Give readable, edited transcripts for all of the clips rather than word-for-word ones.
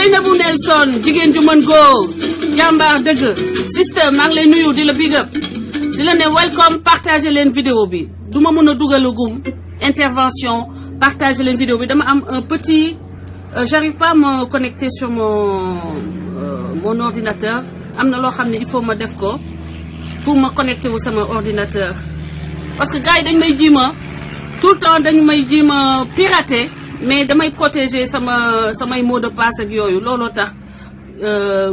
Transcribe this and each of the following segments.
Seynabou Nelson jigéen ju mën góor jàmbaar dëgg sister maa ngi lay nuyu di la big up di la ne welcome partager leen vidéo bi du ma mën a dugalagum intervention partager leen vidéo bi dama am un petit j'arrive pas à me connecter sur mon ordinateur am na loo xam ne il faut ma def ko pour ma connecter wu sama ordinateur parce que gars yi dañ may jiima tout le temps dañ may jiima pirater mais damay protéger samay mot de passe ak yooyu looloo tax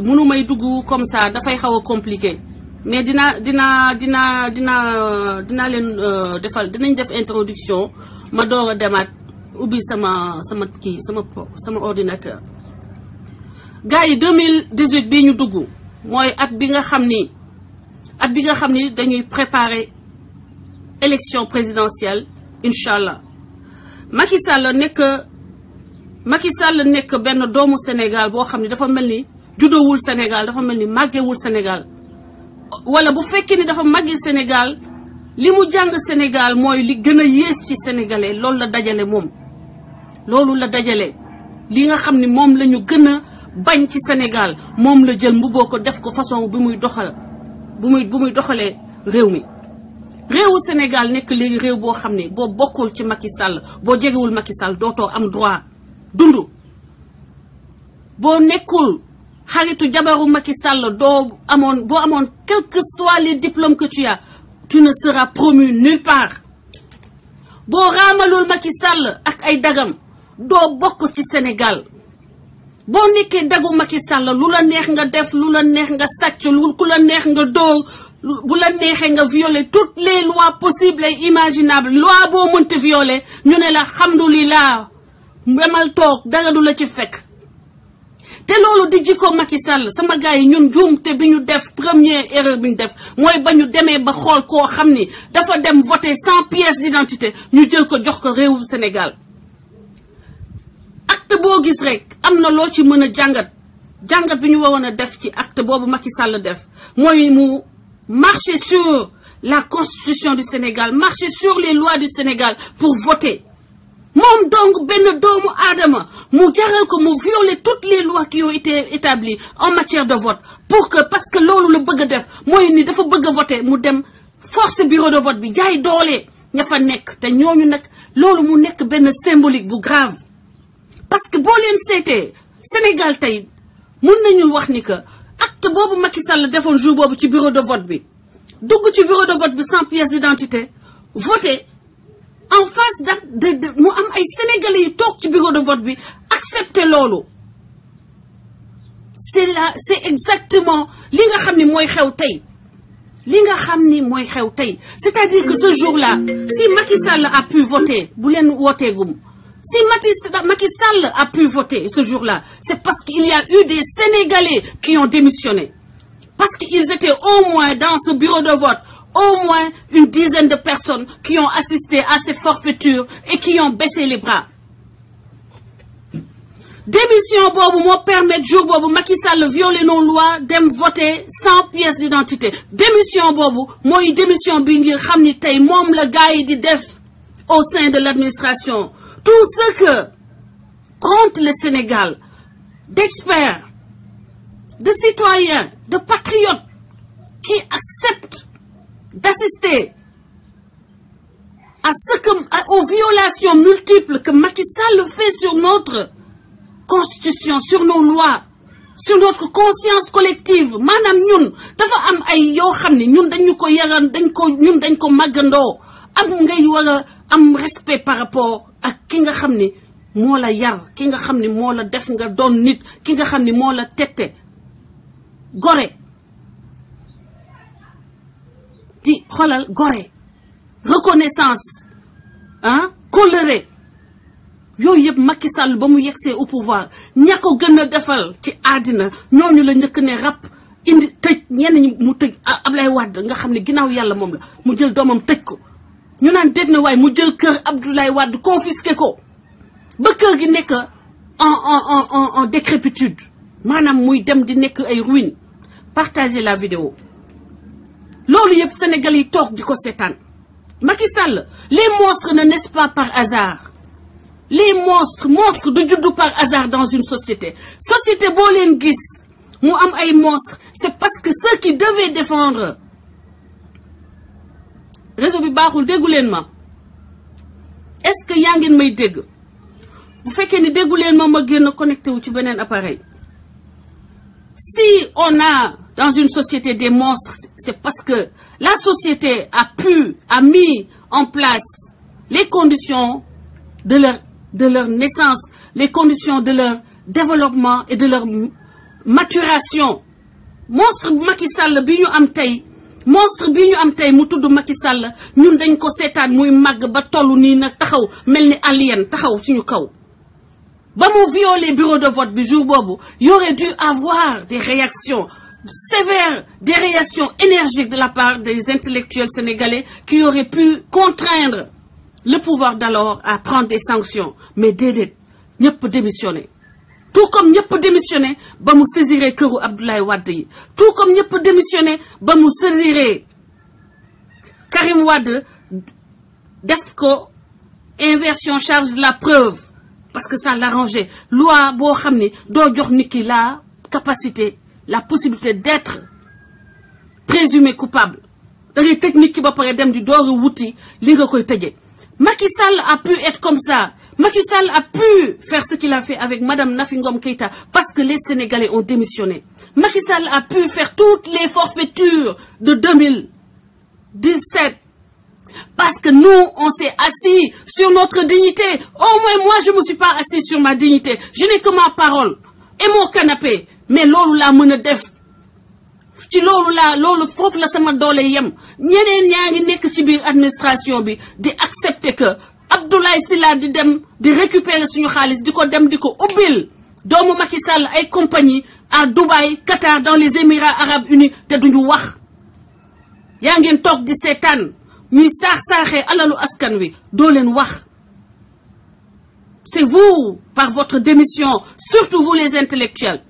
mënu may dugg comme ça dafay xaw a compliqué mais dina leen defal dinañ def introduction ma door a demaat ubbi sama ordinateur. gars yi 2018 bii ñu dugg mooy at bi nga xam ni dañuy préparer élection présidentielle incha allah. Macky Sall nekk benn doomu Sénégal boo xam ne dafa mel ni juddowul Sénégal dafa mel ni màggewul Sénégal wala bu fekkee ni dafa màggee Sénégal li mu jàng Sénégal mooy li gën a yées ci sénégalais loolu la dajale moom. loolu la dajale li nga xam ni moom la ñu gën a bañ ci Sénégal moom la jël mbubboo ko def ko façon bu muy doxalee réew mi. réewu Sénégal nekk léegi réew boo xam ne boo bokkul ci Macky Sall boo jegewul Macky Sall dootoo am droit dund boo nekkul xaritu jabaru Macky Sall boo amoon quel que soit les diplômes que tu as tu ne seras promu nulle part boo raamalul Macky Sall ak ay dagam doo bokk ci Sénégal boo nekkee dagu Macky Sall lu la neex nga def lu la neex nga sàcc ku la neex nga dóor bu la neexee nga violer toutes les lois possibles et imaginables loi boo mënte violer ñu ne la alhamdulillah demal toog dara du la ci fekk te loolu di jikko Macky Sall sama gars yi ñun juumte bi ñu def première erreur bi ñu def mooy ba ñu demee ba xool koo xam ni dafa dem voter sans pièce d'identité ñu jël ko jox ko réewum Sénégal acte boo gis rek am na loo ci mën a jàngat bi ñu waroon a def ci acte boobu Macky Sall def mooy mu marcher sur la constitution du Sénégal marcher sur les lois du Sénégal pour voter moom donc benn doomu aadama mu jaral ko mu violer toutes les lois qui ont été établies en matière de vote parce que loolu la bëgg a def mooy ni dafa bëgg a voter mu dem force bureau de vote bi jaay doole ña fa nekk te ñooñu nag loolu mu nekk benn symbolique bu grave parce que boo leen seetee Sénégal tey mun nañu wax ni que acte boobu Macky Sall defoon jour boobu ci bureau de vote bi dugg ci bureau de vote bi sans pièce d'identité voter en face mu am ay sénégalais yu toog ci bureau de vote bi accepter loolu c'est exactement li nga xam ni mooy xew tey c'est-à-dire que ce jour-là si Macky Sall a pu voter bu leen wooteegum si Macky Sall a pu voter ce jour-là c'est parce qu'il y a eu des Sénégalais qui ont démissionné parce qu'ils étaient au moins dans ce bureau de vote au moins une dizaine de personnes qui ont assisté à cette forfaiture et qui ont baissé les bras démission boobu moo permettre jour boobu Macky Sall violer nos lois dem voter sans pièce d'identité démission boobu mooy démission bi ngir xam ni tey moom la gars yi di def au sein de l'administration tout ce que compte le Sénégal d'experts de citoyens de patriotes qui acceptent d'assister aux violations multiples que Macky Sall fait sur notre constitution, sur nos lois, sur notre conscience collective. Maanaam ñun dafa am ay yoo xam ne ñun dañ ko màggandoo am ngay war a am respect par rapport ak ki nga xam ni moo la yar ki nga xam ni moo la def nga doon nit ki nga xam ni moo la tette gore di xoolal gore reconnaissance colère yooyu yëpp Macky Sall ba mu yegsee au pouvoir ña ko gën a defal ci àddina ñooñu la njëkk ne rap indi tëj ñenn ñi mu tëj Ablaye Wade nga xam ne ginnaaw yàlla moom la mu jël doomam tëj ko ñu naan déet na waaye mu jël kër Abdoulaye Wade confisqué ko ba kër gi nekk en décrépitude maanaam muy dem di nekk ay ruines partagez la vidéo loolu yëpp Sénégal yi toog di ko seetaan Macky Sall les monstres ne naissent pas par hasard les monstres du juddu par hasard dans une société boo leen gis mu am ay monstres c'est parce que ceux qui devaient défendre réseau bi baaxul déggu leen ma est-ce que yaa ngeen may dégg bu fekkee ni déggu leen ma génn connecté wu ci beneen appareil. Si on a dans une société des monstres, c'est parce que la société a mis en place les conditions de leur naissance, les conditions de leur développement et de leur maturation. Monstre Macky Sall bi ñu am tey mu tudd Macky Sall ñun dañ ko seetaan muy màgg ba tollu nii nag taxaw mel ni alien taxaw suñu kaw. Ba mu violer bureau de vote bi jour boobu y aurait dû avoir des réactions sévères, des réactions énergiques de la part des intellectuels sénégalais qui auraient pu contraindre le pouvoir d'alors à prendre des sanctions. Mais déedéet ñëpp démissionné. Tout comme ñëpp démissionné ba mu saisiré këru Abdoulaye Wade yi. Tout comme ñëpp démissionné ba mu saisiré Karim Wade def ko inversion charge de la preuve. Parce que ça l'arrangeait. Loi boo xam ne doo jox nit ki la capacité, la possibilité d'être présumé coupable. Da ngay tëj nit ki ba pare dem di door a wuti li nga koy tëjee. Macky Sall a pu être comme ça. Macky Sall a pu faire ce qu'il a fait avec Madame Nafi Ngom Keïta parce que les Sénégalais ont démissionné. Macky Sall a pu faire toutes les forfaitures de 2017. Parce que nous, on s'est assis sur notre dignité. Au moins, moi, je ne me suis pas assis sur ma dignité. Je n'ai que ma parole et mon canapé. Mais loolu laa mën a def. Ci loolu foofu la sama doole yem. Ñeneen ñaa ngi nekk ci biir administration bi di accepter que Abdoulaye Sylla di dem di récupérer suñu xaalis di ko dem di ko ubbil doomu Macky Sall ay compagnie à Dubaï, Qatar, dans les Émirats Arabes Unis te duñu wax. Yaa ngeen toog di seetaan. ñuy saax-saaxee alalu askan wi doo leen wax. C'est vous, par votre démission, surtout vous les intellectuels.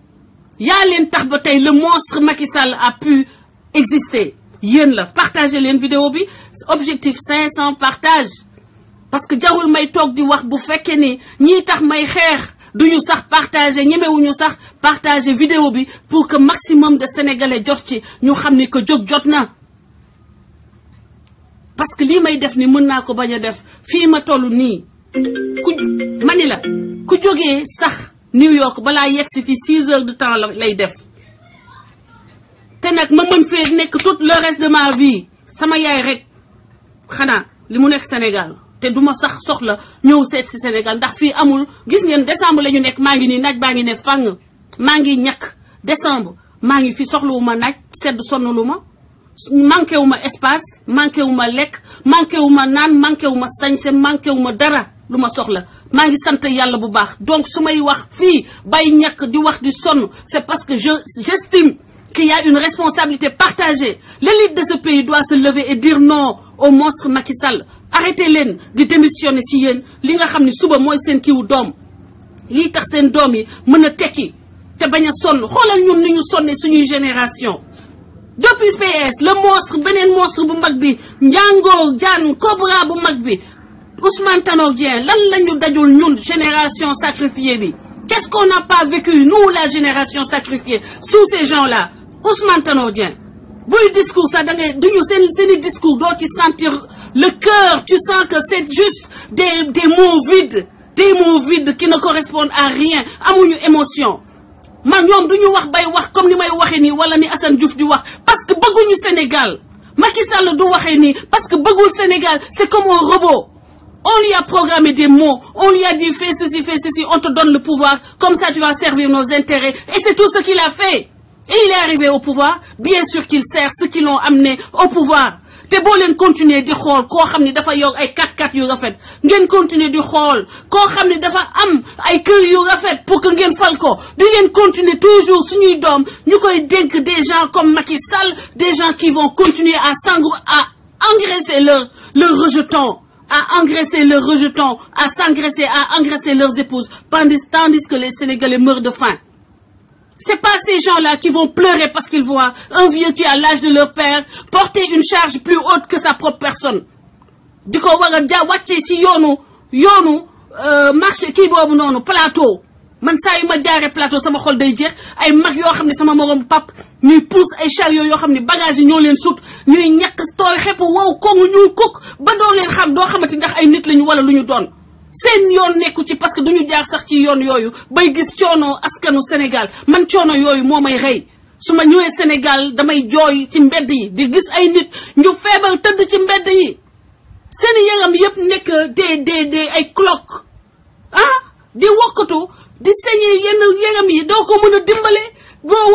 yaa leen tax ba tey le monstre Macky Sall a pu exister. Yéen la partagez leen vidéo bi objectif 500 partage parce que jarul may toog di wax bu fekkee ni ñii tax may xeex duñu sax partager ñemewuñu sax partager vidéo bi pour que maximum de sénégalais jot ci ñu xam ni que jóg jot na. Parce que lii may def ni mën naa ko bañ a def fii ma toll nii mani la ku jógee sax New York balaa yegsi fi 6 heures de temps lay def te nag ma mën fee nekk tout le reste de ma vie sama yaay rek xanaa li mu nekk Sénégal te duma sax soxla ñëw seet si Sénégal ndax fii amul gis ngeen décembre la ñu nekk maa ngi nii naaj baa ngi ne fang maa ngi ñàkk décembre maa ngi fi soxlawuma naaj sedd sonnalu ma manqué wu ma espace manqué wu ma lekk manqué wu ma naan manqué wu ma sañse manqué wu ma dara lu ma soxla maa ngi sant yàlla bu baax donc su may wax fii bay ñàkk di wax di sonn c'est parce que j'estime qu'il y a une responsabilité partagée. L'élite de ce pays doit se lever et dire non au monstre Macky Sall. Arrêtez leen di démissionner si yéen li nga xam ne suba mooy seen kiiwu doom lii tax seen doom yi mën a tekki te bañ a sonn xoolal ñun ni ñu sonne suñuy génération. Depuis PS le monstre beneen monstre bu mag bi Ndiango Diane Cobra bu mag bi Ousmane Tanor Dieng lan lañu dajul ñun génération sacrifiée bi. Qu'est-ce qu'on n'a pas vécu nous la génération sacrifiée sous ces gens-là. Ousmane Tanor Dieng buy discours ça da ngay duñu seen discours doo ci sentir le cœur, tu sens que c'est juste des mots vides qui ne correspondent à rien amuñu émotion. man ñoom duñu wax bay wax comme ni may waxee nii wala ni Assane Diouf di wax parce que bëgguñu Sénégal. Macky Sall du waxee nii parce que bëggul Sénégal, c'est comme un robot. On lui a programmé des mots, on lui a dit fais ceci, on te donne le pouvoir, comme ça tu vas servir nos intérêts. Et c'est tout ce qu'il a fait. Et il est arrivé au pouvoir, bien sûr qu'il sert ceux qui l'ont amené au pouvoir. te boo leen continuer di xool koo xam ne dafa yor ay 4x4 yu rafet ngeen continuer di xool koo xam ne dafa am ay kër yu rafet pour que ngeen fal ko di ngeen continuer toujours suñuy doom ñu koy dénk des gens comme Macky Sall, des gens qui vont continuer à engraisser leur rejeton. À engraisser leurs rejetons, à engraisser leurs épouses, tandis que les Sénégalais meurent de faim. C'est pas ces gens-là qui vont pleurer parce qu'ils voient un vieux qui a l'âge de leur père porter une charge plus haute que sa propre personne. Di ko war a wàccee ci yoonu marché kii boobu noonu plateau man saa yu ma jaaree plateau sama xol day jeex ay mag yoo xam ne sama morom pap ñuy pousse ay chariot yoo xam ne bagage yi ñoo leen sut ñuy ñàkk tooy xepp wow kongu ñuy kuk ba doo leen xam doo xamante ndax ay nit lañu wala lu ñu doon seen yoon nekku ci parce que duñu jaar sax ci yoon yooyu bay gis coono askanu Sénégal man coono yooyu moo may rey su ma ñëwee Sénégal damay jooy ci mbedd yi di gis ay nit ñu feebar tëdd ci mbedd yi seen yaram yëpp nekk des ay cloque di wokkatu di sañee yenn yaram yi doo ko mën a dimbale boo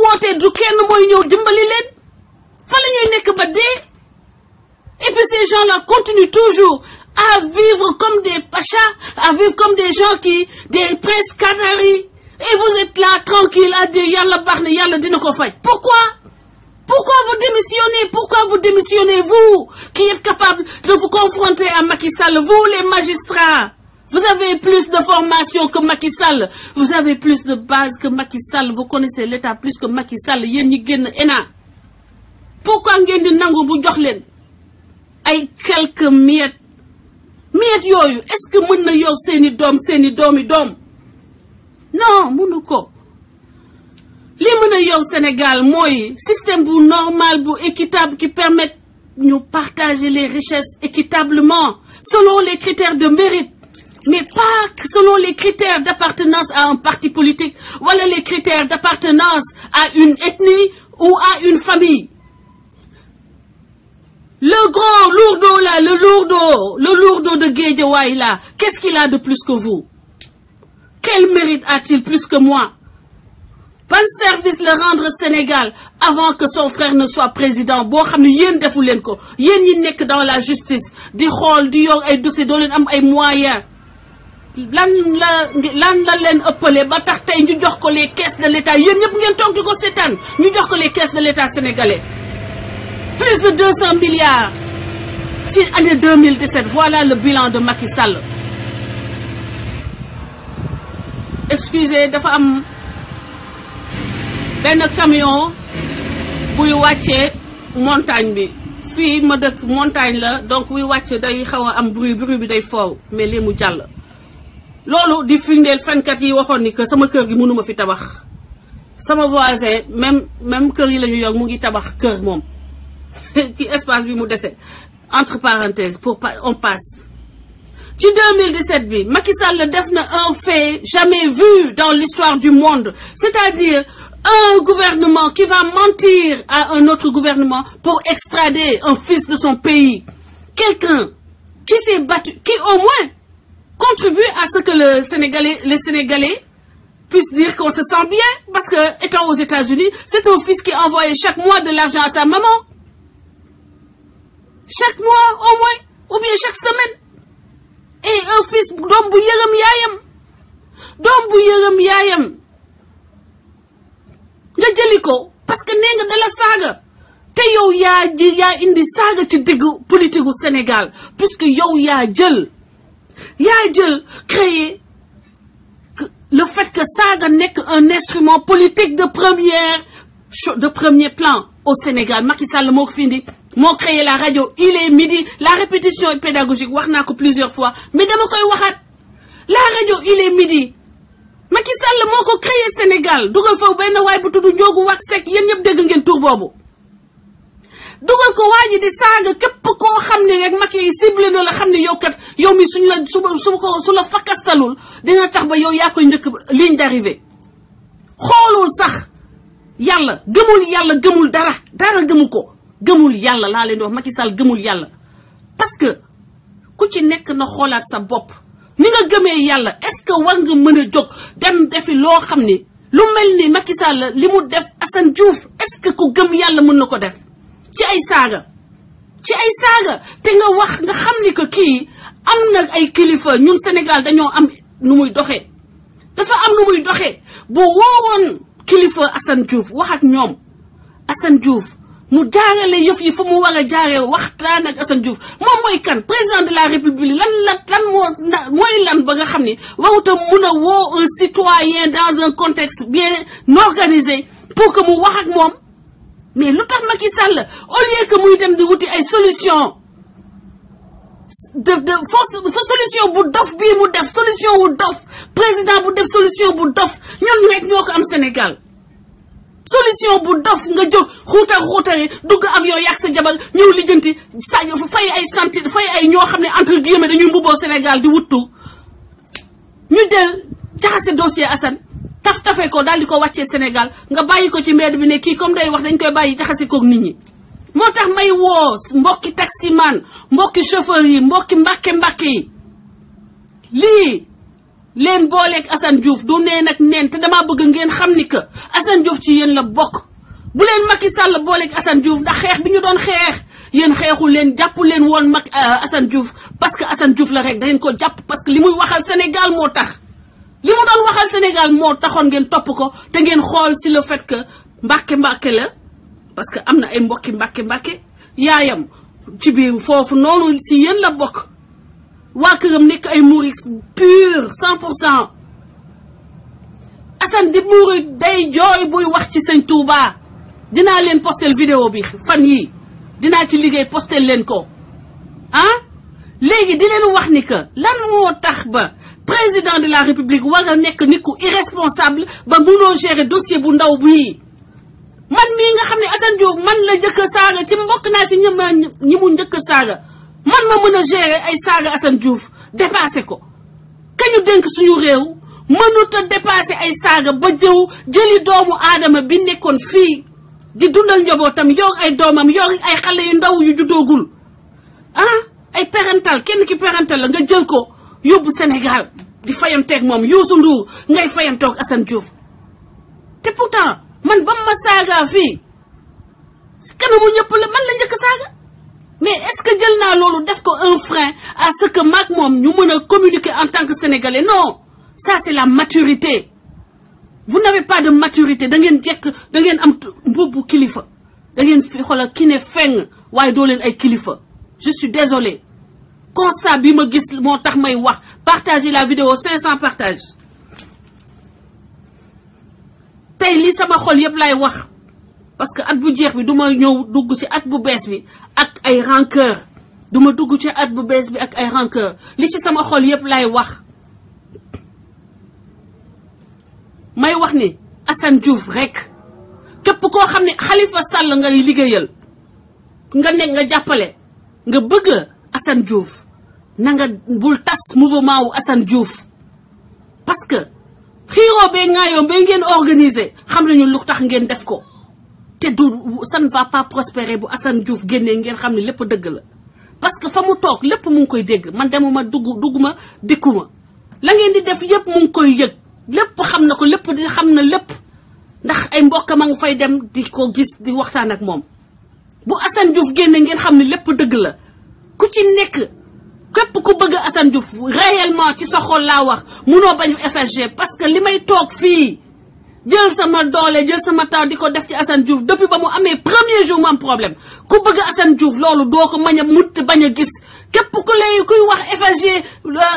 wootee du kenn mooy ñëw dimbali leen fa la ñuy nekk ba dee. Et puis ces gens-là continuent toujours à vivre comme des pachas, à vivre comme des gens des princes canaris. Et vous êtes là tranquille à dire yalla baax na yalla dina ko faj. Pourquoi vous démissionnez? Pourquoi vous démissionnez, vous qui êtes capable de vous confronter à Macky Sall, vous les magistrats? Vous avez plus de formation que Macky Sall. Vous avez plus de base que Macky Sall. Vous connaissez l'État plus que Macky Sall. Yéen ñi génn ENA. Pourquoi ngeen di nangu bu jox leen ay quelques miettes yooyu est-ce que mën na yow seeni doomi doom non mënu ko li mën a yow Sénégal mooy système bu normal bu équitable qui permet ñu partager les richesses équitablement selon les critères de mérite mais pas selon les critères d'appartenance à un parti politique wala les critères d'appartenance à une ethnie ou à une famille. Le grand lourdeau là, le lourdeau de Guédiawaye là, qu'est-ce qu'il a de plus que vous? Quel mérite a-t-il plus que moi? Ban service le rendre Sénégal avant que son frère ne soit président? Boo xam ne yéen defu leen ko yéen ñi nekk dans la justice di xool di yor ay dossiers doo leen am ay moyens lan la leen ëppale ba tax tey ñu jox ko les caisses de l'État yéen ñëpp ngeen toog di ko seetaan ñu jox ko les caisses de l'État sénégalais. Plus de 200 milliards ci année 2017 voilà le bilan de Macky Sall. Excusez dafa am benn camion buy wàccee montagne bi fii ma dëkk montagne la donc buy wàcce day xaw a am bruit bi day foow mais lii mu jàll. loolu di firndeel fenkat yi waxoon ni que sama kër gi mënuma fi tabax sama voisin même kër yi la ñu yor mu ngi tabax kër moom. ci espace bi mu dese entre parenthèses on passe ci 2017 bi Macky Sall def na un fait jamais vu dans l'histoire du monde c'est-à-dire un gouvernement qui va mentir à un autre gouvernement pour extrader un fils de son pays quelqu'un qui s'est battu qui au moins contribue à ce que les Sénégalais puissent dire qu'on se sent bien parce que étant aux États-Unis c'est un fils qui envoyait chaque mois de l'argent à sa maman. Chaque mois au moins ou bien chaque semaine et un fils doom bu yërëm yaayam nga jëli ko parce que nee nga dala saaga te yow yaa indi saaga ci diggu politique gu Sénégal puisque yow yaa jël créer le fait que saaga nekk un instrument politique de premier plan au Sénégal. Macky Sall moo ko fi indi moo créé la radio il est midi la répétition est pédagogique wax naa ko plusieurs fois mais dama koy waxaat la radio il est midi Macky Sall moo ko créé Sénégal dugal foofu benn waay bu tudd Ndiogou Wax Seck yéen ñëpp dégg ngeen tur boobu dugal ko waa ji di saaga képp koo xam ne rek Macky yi ciblé na la xam ne yow kat yow mi su la fakkastalul dina tax ba yow yaa koy njëkk ligne d'arrivée xoolul sax yàlla gëmul dara gëmu ko gëmul yàlla laa leen di wax Macky Sall gëmul yàlla parce que ku ci nekk na xoolaat sa bopp ni nga gëmee yàlla est-ce que war nga mën a jóg dem defi loo xam ni lu mel ni Macky Sall li mu def Assane Diouf est-ce que ku gëm yàlla mën na ko def ci ay saaga te nga wax nga xam ni que kii am na ay kilifa ñun Sénégal dañoo am nu muy doxee dafa am nu muy doxee bu woowoon kilifa Assane Diouf wax ak ñoom Assane Diouf mu jaarale yëf yi fu mu war a jaaree waxtaan ak Assane Diouf moom mooy kan président de la République mooy lan ba nga xam ni waruta mun a woo un citoyen dans un contexte bien organisé pour que mu wax ak moom mais lu tax Macky Sall au lieu que muy dem di wuti ay solution solution bu dof bii mu def solution wu dof président bu def solution bu dof ñun rek ñoo ko am Sénégal solution bu dof nga jóg xuutari dugg avion yàgg sa jabar ñëw lijjanti sa fay ay centaine fay ay ñoo xam ne entre guillemets dañuy mbubboo Sénégal di wuttu ñu del jaxase dossier Assane taf-tafe ko daal di ko wàccee Sénégal nga bàyyi ko ci mbedd bi ne kii comme day wax dañ koy bàyyi jaxase koog nit ñi moo tax may woo mbokki taximan mbokki chauffeur yi mbokki mbàkke yi lii leen booleeg Assane Diouf du neen ak neen te damaa bëgg ngeen xam ni que Assane Diouf ci yéen la bokk bu leen Macky Sall booleeg Assane Diouf ndax xeex bi ñu doon xeex yéen xeexu leen jàpp leen woon mag Assane Diouf parce que Assane Diouf la rek da ngeen ko jàpp parce que li muy waxal Sénégal moo tax li mu doon waxal Sénégal moo taxoon ngeen topp ko te ngeen xool si le fait que mbàkke la parce que am na ay mbokki mbàkke yaayam ci biir foofu noonu si yéen la bokk waa këram nekk ay murit pur 100% Assane di murit day jooy buy wax ci sëñ Touba dinaa leen postel vidéo bi fan yii dinaa ci liggéey postel leen ko léegi di leen wax ni que lan moo tax ba président de la république war a nekk nit ku irresponsable ba munoo gérer dossier bu ndaw bii man mii nga xam ne Assane Diouf man la njëkk a saaga ci mbokk naa si ñi mu njëkk a saaga man ma mën a gérer ay saaga Assane Diouf dépassé ko ka ñu dénk suñu réew mënut a dépassé ay saaga ba jëli doomu aadama bi nekkoon fii di dundal njabootam yor ay doomam yor ay xale yu ndaw yu juddoogul ay parental kenn ki parental la nga jël ko yóbbu Sénégal di fayanteeg moom Youssou Ndour ngay fayantoog Assane Diouf te pourtant man ba ma saaga fii kanamu ñëpp la man la njëkk saaga mais est-ce que jël naa loolu def ko un frein à ce que maag moom ñu mën a communiquer en tant que sénégalais non ça c'est la maturité vous n'avez pas de maturité da ngeen am mbubbu kilifa da ngeen fi xoolal ki ne feng waaye doo leen ay kilifa je suis désolé constat bi ma gis moo tax may wax partager la vidéo 500 partages tey li sama xol yëpp lay wax parce que at bu jeex bi du ma ñëw dugg ci at bu bees bi ak ay rancœur du ma dugg ci at bu bees bi ak ay rancœur li ci sama xol yëpp lay wax may wax ni Assane Diouf rek képp koo xam ne Khalifa Sall ngay liggéeyal nga nekk nga jàppale nga bëgg Assane Diouf na nga bul tas mouvement wu Assane Diouf parce que xiiroo bee ngaayoo bay ngeen organiser xam nañu lu tax ngeen def ko te du ça ne va pas prospérer bu Assane Diouf génnee ngeen xam ne lépp dëgg la parce que fa mu toog lépp mu ngi koy dégg man demuma dugguma dikkuma la ngeen di def yëpp mu ngi koy yëg lépp xam na ko lépp di xam na lépp ndax ay mbokkam a nga fay dem di ko gis di waxtaan ak moom bu Assane Diouf génne ngeen xam ne lépp dëgg la ku ci nekk képp ku bëgg Assane Diouf réellement ci sa xol laa wax munoo bañu FSG parce que li may toog fii jël sama doole jël sama temps di ko def ci Assane Diouf depuis ba mu amee premier jour mu am problème ku bëgg Assane Diouf loolu doo ko mañ a mut bañ a gis képp ku lay kuy wax FSG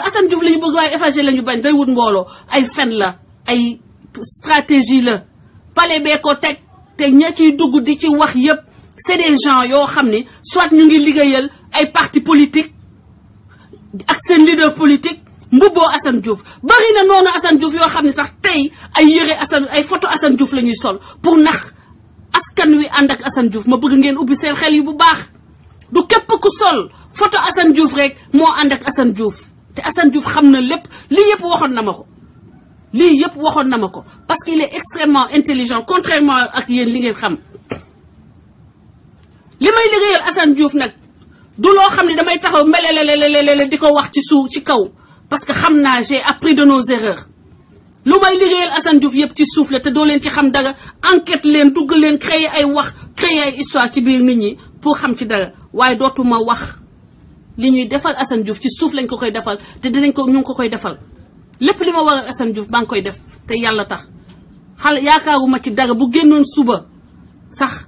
Assane Diouf la ñu bëgg waaye FSG la ñu bañ day wut mbooloo ay fen la ay stratégie la pale bee ko teg te ña ciy dugg di ci wax yëpp c'est des gens yoo xam ne soit ñu ngi liggéeyal ay parti politique ak seen leader politique mbubboo Assane Diouf bari na noonu Assane Diouf yoo xam ne sax tey ay yëre Assane ay photo Assane Diouf la ñuy sol pour nax askan wi ànd ak Assane Diouf ma bëgg ngeen ubbi seen xel yi bu baax du képp ku sol photo Assane Diouf rek moo ànd ak Assane Diouf te Assane Diouf xam na lépp lii yëpp waxoon na ma ko lii yëpp waxoon na ma ko parce qu'il est extrêmement intelligent contrairement ak yéen li ngeen xam li may liggéeyal Assane Diouf nag du loo xam ne damay taxaw mbelelelelelele di ko wax ci suuf ci kaw parce que xam naa j'ai appris de nos erreurs lu may liggéeyal Assane Diouf yëpp ci suuf la te doo leen ci xam dara enquête leen dugg leen créer ay wax créer ay histoire ci biir nit ñi pour xam ci dara waaye dootuma wax li ñuy defal Assane Diouf ci suuf lañ ko koy defal te dinañ ko ñu ngi ko koy defal lépp li ma war ak Assane Diouf maa ngi koy def te yàlla tax xale yaakaaruma ci dara bu génnoon suba sax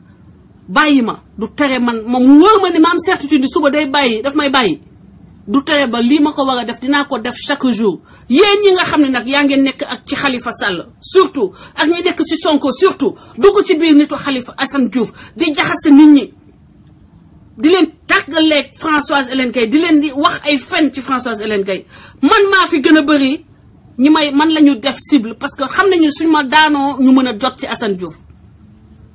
bàyyi ma du tere man moom wóor ma ni ma am certitude ni suba day bàyyi daf may bàyyi du tere ba lii ma ko war a def dinaa ko def chaque jour yéen ñi nga xam ne nag yaa ngeen nekk ak ci Khalifa Sall surtout ak ñi nekk ci Sonko surtout dugg ci biir nitu Khalifa Assane Diouf di jaxase nit ñi di leen tàggaleeg Françoise Hélène Gaye di leen di wax ay fen ci Françoise Hélène Gaye man maa fi gën a bëri ñi may man la ñu def cible parce que xam nañu suñu ma daanoo ñu mën a jot ci Assane Diouf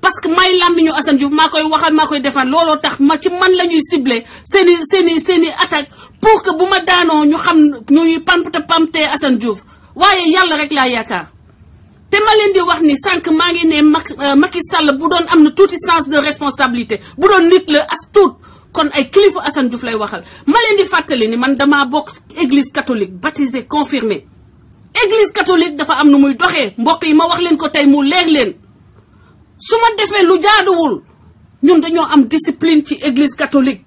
parce que may làmmiñu Assane Diouf maa koy waxal maa koy defaan looloo tax ma ci man la ñuy ciblé seeni attaque pour que bu ma daanoo ñu xam ñuy pamte Assane Diouf waaye yàlla rek laa yaakaar te ma leen di wax ni sànq maa ngi ne Macky Sall bu doon am na tuuti sens de responsabilité bu doon nit la as tuut kon ay kilifa Assane Diouf lay waxal ma leen di fàttali ni man damaa bokk église catholique baptisé confirmé église catholique dafa am nu muy doxee mbokk yi ma wax leen ko tey mu leer leen su ma defee lu jaaduwul ñun dañoo am discipline ci église catholique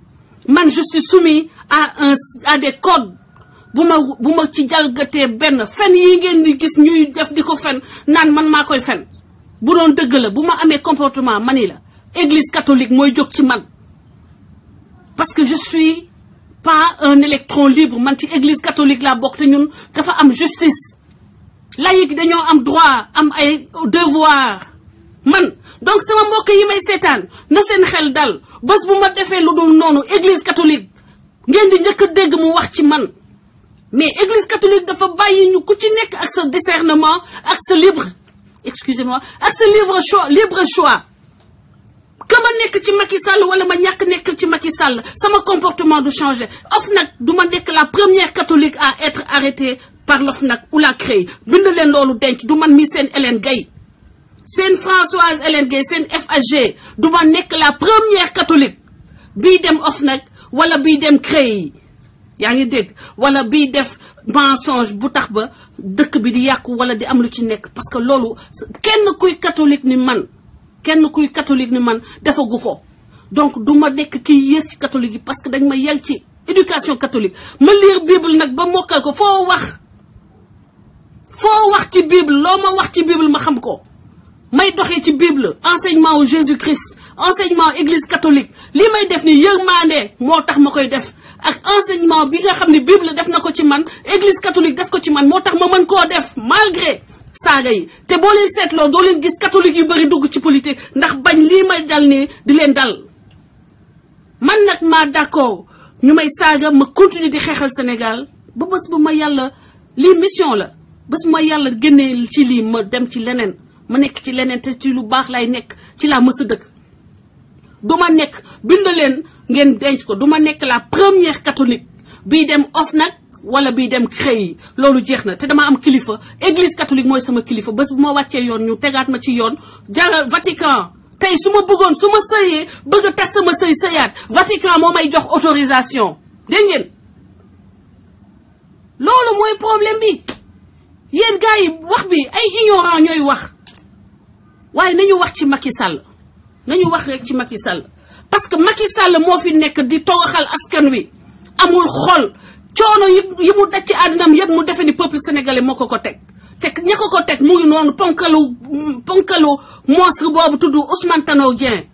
man je suis soumis à des codes bu ma ci jalgatee benn fen yi ngeen di gis ñuy def di ko fen naan man maa koy fen bu doon dëgg la bu ma amee comportement mani la église catholique mooy jóg ci man parce que je suis pas un électron libre man ci église catholique laa bokk te ñun dafa am justice laïque dañoo am droit am ay devoir man donc sama mbokk yi may seetaan na seen xel dal bés bu ma defee lu dul noonu église catholique ngeen di njëkk a dégg mu wax ci man mais église catholique dafa bàyyi ñu ku ci nekk ak sa discernement ak sa libre excusez-moi ak sa libre choix que ma nekk ci Macky Sall wala ma ñàkk nekk ci Macky Sall sama comportement du changer OFNAC du ma nekk la première catholique à être arrêtée par l'OFNAC ou la CREI bind leen loolu denc du man mi seen Hélène Gaye seen Françoise Hélène Gaye seen FAG du ma nekk la première catholique bii dem OFNAC wala bii dem CREI yaa ngi dégg wala bii def mensonge bu tax ba dëkk bi di yàqu wala di am lu ci nekk parce que loolu kenn kuy catholique ni man defagu ko donc du ma nekk kii yées ci catholique yi parce que dañ ma yegg ci éducation catholique ma lire bible nag ba mokkal ko foo wax ci bible loo ma wax ci bible ma xam ko may doxee ci bible enseignement au Jésus-Christ enseignement église catholique li may def ni yërmande moo tax ma koy def ak enseignement bi nga xam ne bible def na ko ci man église catholique def ko ci man moo tax ma mën koo def malgré saaga yi te boo leen seetloo doo leen gis catholique yu bëri dugg ci politique ndax bañ lii may dal nii di leen dal man nag maa d'accord ñu may saaga ma continuer di xeexal Sénégal ba bés bu ma yàlla lii mission la bés bu ma yàlla génnee ci lii ma dem ci leneen ma nekk ci leneen te ci lu baax lay nekk ci laa mës a dëkk du ma nekk bind leen ngeen denc ko du ma nekk la première catholique bii dem OFNAC wala bii dem CREI loolu jeex na te dama am kilifa église catholique mooy sama kilifa bés bu ma wàccee yoon ñu tegaat ma ci yoon jaral Vatican tey su ma bëggoon su ma sëyee bëgg a tas sama sëyaat Vatican moo may jox autorisation dégg ngeen loolu mooy problème bi yéen gars yi wax bi ay ignorant ñooy wax waaye nañu wax ci Macky Sall nañu wax rek ci Macky Sall parce que Macky Sall moo fi nekk di toroxal askan wi amul xol coono yi mu daj ci àddinam yëpp mu defe ni peuple sénégalais moo ko teg te ña ko teg mu ngi noonu ponkalu monstre boobu tudd Ousmane Tanor Dieng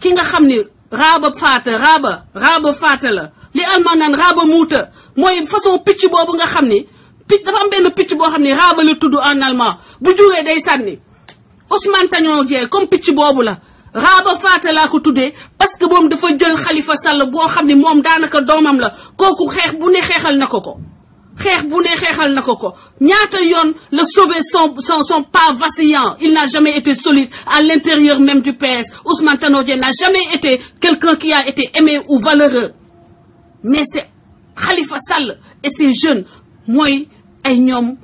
ki nga xam ni raaba faata la li alman naan raaba muuta mooy façon picc boobu nga xam ni picc dafa am benn picc boo xam ni raaba la tudd en allemand bu juree day sànni Ousmane Tanor Dieng comme picc boobu la raaba faata laa ko tuddee parce que moom dafa jël Khalifa Sall boo xam ne moom daanaka doomam la kooku xeex bu ne xeexal na ko ñaata yoon le sauver son pas vacillant il n'a jamais été solide à l'intérieur même du PS Ousmane Tanor Dieng n'a jamais été quelqu'un qui a été aimé ou valeureux mais c'est Khalifa Sall et ces jeunes mooy ay ñoom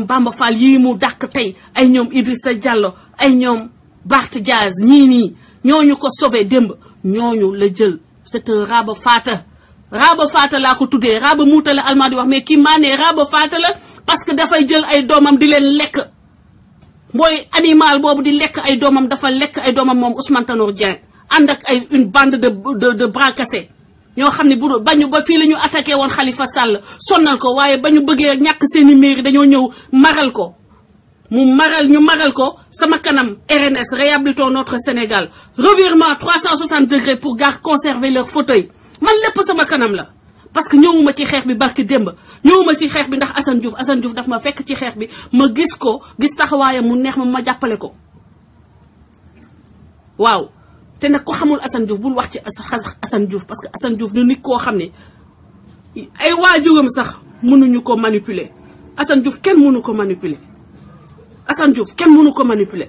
Bamba Fall yii mu dàq tey ay ñoom Idrissa Diallo ay ñoom Barth Diaz ñii ñooñu ko sauvé démb ñooñu la jël c'est un raaba faata laa ko tuddee raaba muuta la allemand di wax mais kii maa ne raaba faata la parce que dafay jël ay doomam di leen lekk mooy animal boobu di lekk ay doomam dafa lekk ay doomam moom Ousmane Tanor Dieng ànd ak ay une bande de bras cassés ñoo xam ne bu bañu ba fii la ñu attaqué woon Khalifa Sall sonnal ko waaye ba ñu bëggee ñàkk seeni mairie dañoo ñëw maral ko ñu maral ko sama kanam RNS réhabilitons notre Sénégal revirement 360 degrés pour conserver leur fauteuil man lépp sama kanam la parce que ñëwuma ci xeex bi barki démb ñëwuma ci xeex bi ndax Assane Diouf daf ma fekk ci xeex bi ma gis taxawaayam mu neex ma jàppale ko waaw te nag ko xamul Assane Diouf bul wax ci Assane Diouf parce que Assane Diouf du nit koo xam ne ay waajuram sax mënuñu ko manipuler. Assane Diouf kenn mënu ko manipuler. Assane Diouf kenn mënu ko manipuler.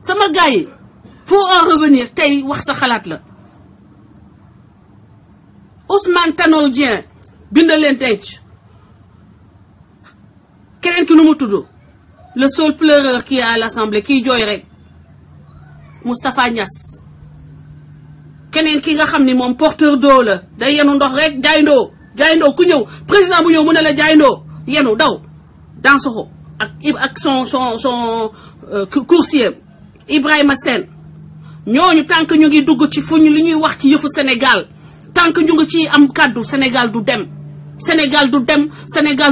sama gars yi pour en revenir tey wax sa xalaat la. Ousmane Tanor Dieng bindal leen denc keneen ki nu mu tudd le seul pleureur qui est à l'Assemblée kiy jooy rek Moustapha Niass keneen ki nga xam ni moom porteur d'eau la day yenu ndox rek jaayndoo ku ñëw président bu ñëw mu ne la jaayndoo yenu daw dans soxo ak son coursier Ibrahima Sène ñooñu tant que ñu ngi dugg ci fuñ li ñuy wax ci yëfu Sénégal tant que ñu ngi ci am kàddu Sénégal du dem Sénégal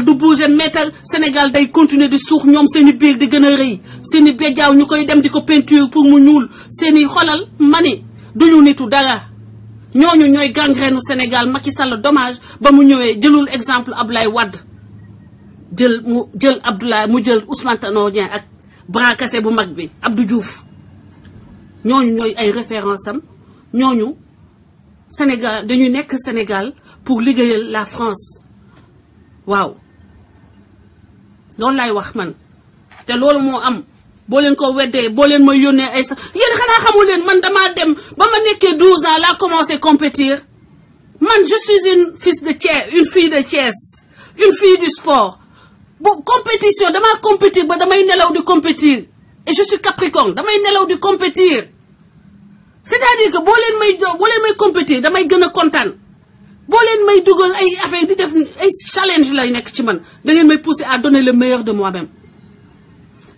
du bouger mètre Sénégal day continuer di suux ñoom seeni biir di gën a rëy seeni béjjaaw ñu koy dem di ko peinture pour mu ñuul seeni xolal mani duñu nitu dara ñooñu ñooy gangrène Sénégal. Macky Sall dommage ba mu ñëwee jëlul exemple Abdoulaye Wade mu jël Ousmane Tanor Dieng ak bras cassé bu mag bi Abdou Diouf ñooñu ñooy ay référence am ñooñu Sénégal dañu nekk Sénégal pour liggéeyal la France waaw loolu laay wax man te loolu moo am boo leen ko weddee boo leen may yónnee ay sax yéen xanaa xamul leen man damaa dem ba ma nekkee 12 ans laa commencé compétir man je suis une fille de Thiès une fille du sport bu compétition damaa compétir ba damay nelaw di compétir et je suis Capricorne damay nelaw di compétir. C'est-à-dire que boo leen may compétir damay gën a kontaan boo leen may dugal ay affaire di def ay challenge lay nekk ci man da ngeen may pousser à donner le meilleur de moi-même.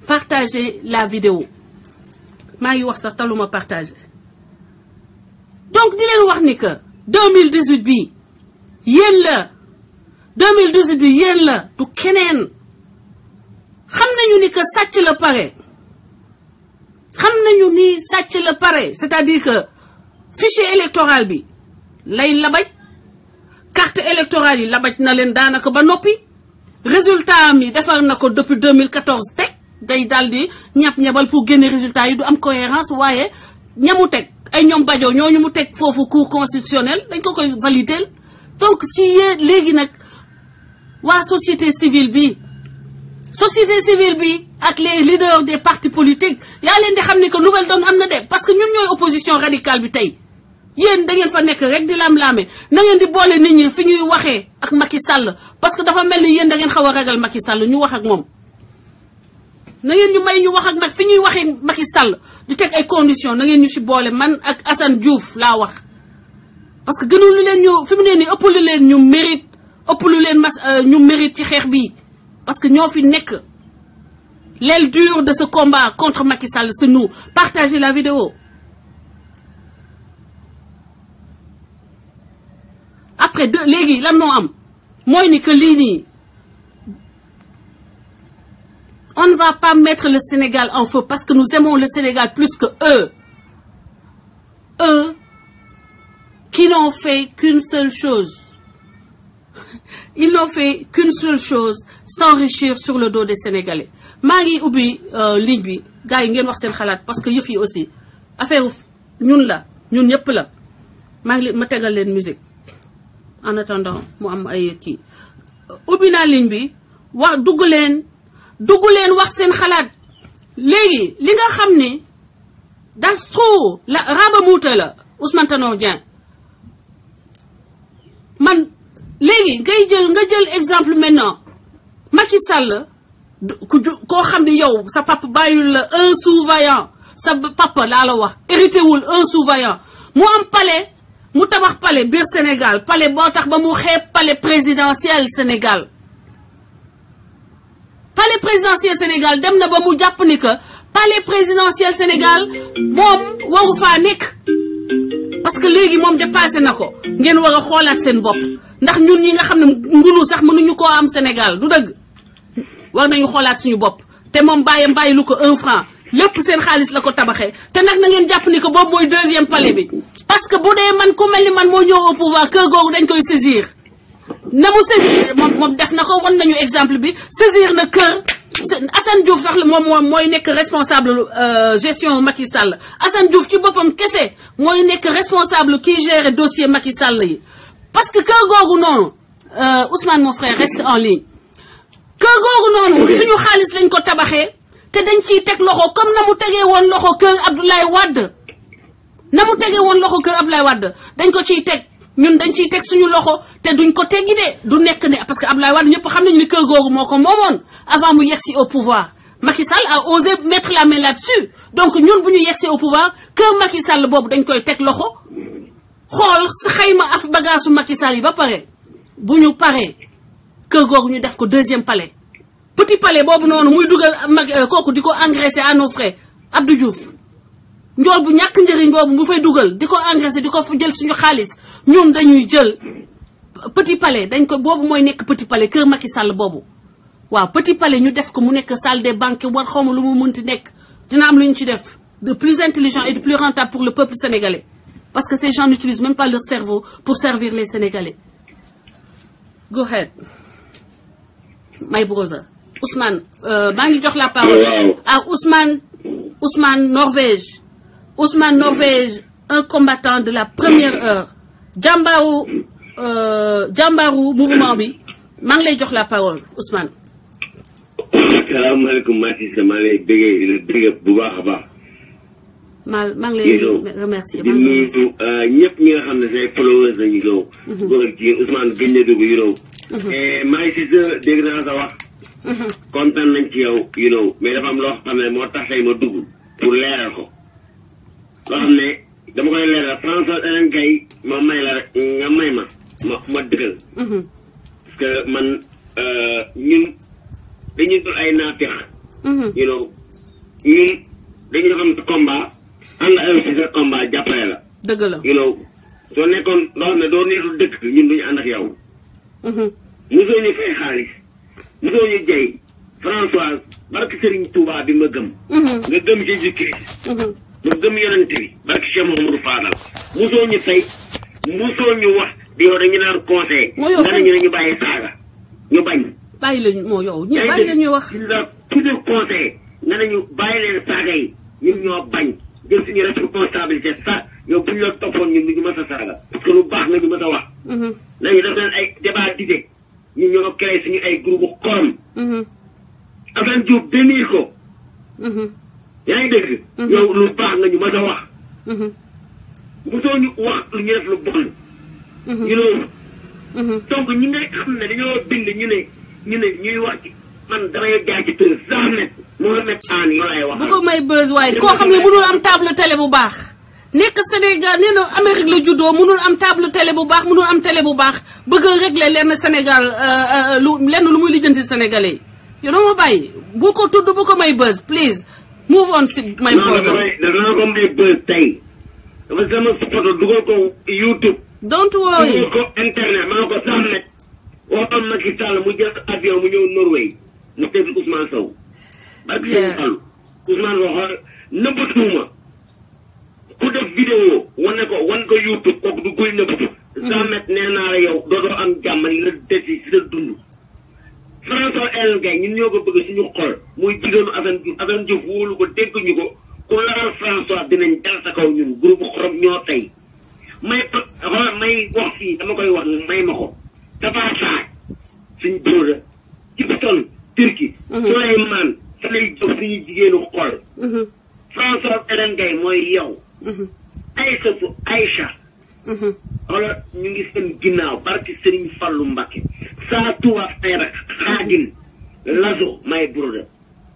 Partagez la vidéo maa ngi wax sax taluma partager donc di leen wax ni que 2018 bi yéen la 2018 bi yéen la du keneen xam nañu ni que sàcc la pare. xam nañu ni sàcc la pare c'est-à-dire que fichier électoral bi lay labaj carte électorale yi labaj na leen daanaka ba noppi résultat am yi defar na ko depuis 2014 teg day daal di ñab-ñabal pour génne résultat yi du am cohérence waaye ñamu teg ay ñoom bajo ñooñu mu teg foofu cour constitutionnel dañ ko koy valider donc ci léegi nag waa société civile bi ak les leaders des partis politiques yaa leen di xam ne que nouvelle donne am na de parce que ñun ñooy opposition radicale bi tey yéen da ngeen fa nekk rek di lam-laame na ngeen di boole nit ñi fi ñuy waxee ak Macky Sall parce que dafa mel ni yéen da ngeen xaw a ragal Macky Sall ñu wax ak moom na ngeen ñu may ñu wax ak fi ñuy waxee Macky Sall di teg ay conditions na ngeen ñu si boole man ak Assane Diouf laa wax parce que gënul lu leen ñu fi mu ne nii ëpp lu leen ñu mérite ëpp lu leen ñu mérite ci xeex bi parce que ñoo fi nekk l'aile dure de ce combat contre Macky Sall c'est nous. Partagez la vidéo. Après léegi lan moo am mooy ni que lii nii on ne va pas mettre le Sénégal en feu parce que nous aimons le Sénégal plus que eux. Eux qui n'ont fait qu'une seule chose. Ils n'ont fait qu'une seule chose, s'enrichir sur le dos des Sénégalais. maa ngi ubbi ligne bi gars yi ngeen wax seen xalaat parce que yëf yi aussi affaire ñun ñëpp la maa ngi ma tegal leen musique en attendant mu am ay kii ubbi naa ligne bi wax dugg leen wax seen xalaat léegi li nga xam ne that's true la raba muuta la Ousmane Tanor Dieng man léegi nga jël exemple maintenant Macky Sall koo xam ne yow sa papa bàyyul la un sous-vaillant sa papa laa la wax hérité wul un sous-vaillant mu am palais mu tabax palais biir Sénégal palais boo tax ba mu xeeb palais présidentiel Sénégal dem na ba mu jàpp ni que palais présidentiel Sénégal moom waru faa nekk parce que léegi moom dépassé na ko ngeen war a xoolaat seen bopp ndax ñun ñi nga xam ne ngunu sax mënuñu koo am Sénégal du dëgg war nañu xoolaat suñu bopp te moom bàyyi lu ko 1 franc lépp seen xaalis la ko tabaxee te nag na ngeen jàpp ni que boobu mooy 2e palais bi parce que bu dee man ku mel ni man moo ñëw au pouvoir kër googu dañ koy saisir na mu saisir moom def na ko wan nañu exemple bi saisir na kër Assane Diouf sax moom mooy nekk responsable gestion Macky Sall Assane Diouf ci boppam kese mooy nekk responsable qui gère dossier Macky Sall yi parce que kër googu noonu Ousmane mon frère reste en ligne kër googu noonu suñu xaalis lañ ko tabaxee te dañ ciy teg loxo comme na mu tegee woon loxo kër Abdoulaye Wade dañ ko ciy teg ñun dañ ciy teg suñu loxo te duñ ko teggi de du nekk ne parce que Abdoulaye Wade ñëpp xam nañu ni kër googu moo ko moomoon avant mu yegsi au pouvoir Macky Sall a osé mettre la main là-dessus donc ñun bu ñu yegsi au pouvoir kër Macky Sall boobu dañ koy teg loxo xool xayma af bagaasu Macky Sall yi ba pare bu ñu paree kër googu ñu def ko deuxième palais petit palais boobu noonu muy dugal kooku di ko engraisser à nos frais Abdou Diouf njool bu ñàkk njëriñ boobu mu fay dugal di ko engraisser di ko jël suñu xaalis ñun dañuy jël petit palais dañ ko boobu mooy nekk petit palais kër Macky Sall boobu waaw petit palais ñu def ko mu nekk salle des banques war xawma lu mu mënti nekk dina am lu ñu ci def de plus intelligent et de plus rentable pour le peuple sénégalais parce que ces gens n'utilisent même pas leur cerveau pour servir les Sénégalais. Go ahead my brother Ousmane maa ngi jox la parole à Ousmane Norvège un combattant de la première heure jàmbaaru mouvement bi maa ngi lay jox la parole Ousmane. salaamaaleykum maa ngi lay bëggee bu baax a baax. maa ngi lay remercier. di nuyu ñëpp ñi nga xam ne say followers lañu yow. góor ak jigéen Ousmane gëj na dugg yow. maa ngi si sa dégg naa sa wax. kontaan nañ ci yow mais dafa am loo xam ne moo tax tey ma dugg pour leeral ko. loo xam ne dama koy leeral François Hélène Gaye ma may la rek nga may ma dëggal. parce que man ñun dañuy dul ay naafeq. ñun dañuy xam sa combat ànd ak si sa combat jàppale la. dëgg la soo nekkoon loo xam ne doo neetul dëkk ñun duñu ànd ak yow. mosoo ñu fay xaalis mosoo ñu jay François barke Serigne Touba bi ma gëm. nga gëm Jésus Christ. nga gëm yonente bi barke Cheikh Mouhamadou Fadal mosoo ñu fay mosoo ñu wax di yow dañu naan conseil. nga ne ñu bàyyi saaga ñu bañ. bàyyi la moo yow ñu bàyyi la ñuy wax. tout le conseil nga ne ñu bàyyi leen saaga yi ñun ñoo bañ jël suñu responsabilité ça yow bu ñu la toppoon ñun ñu mës a saaga parce que lu baax nga ñu mës a wax. léegi daf leen ay débat d'idées ñun ñoo créé suñu ay groupe xorom. Assane Diouf dénir ko. yaa ngi dégg. yow lu baax nga ñu mës a wax. mosoo ñu wax lu ñu def lu bon. donc ñi nga xam ne dañoo bind ñu ne ñuy wax ci man damay jaay ci tër Mohamed Anne yoo lay wax. bu ko may buzz waaye koo xam ne mënul am table télé bu baax. nekk Sénégal nee na Amérique la juddoo mënul am table télé bu baax mënul am télé bu baax bëgg a régler lenn Sénégal lenn lu muy lijjanti Sénégalais yi. yow dama bàyyi bu ko tudd bu ko may buzz please move on si may buzz. dana ko may buzz tey dafa sama photo dugal ko YouTube. don't worry dugal ko internet maa ko Samet waxoon Macky Sall mu jël avion mu ñëw Norvège mu teg Ousmane Sow. barke seen Fall Ousmane waxoon nëbbatuuma ku def vidéo wan ko YouTube kooku du koy nëbbatu. Samet nee naa la yow dootoo am jàmm li la desi si sa dund. François Hélène Gaye ñun ñoo ko bëgg suñu xol muy jigéenu Assane Diouf wóolu ko dégg ñu ko ku laal François dinañ dal sa kaw ñun groupe xorom ñoo tey may wax fii dama koy wax may ma ko dafa saaj suñ broda ci Boston Turquie Souleymane fa lay jóg suñu jigéenu xol François Hélène Gaye mooy yow Aïcha xoolal ñu ngi seen ginnaaw barki Serigne Fallou Mbacké saa tubaab ay rak xaadim lazo may broda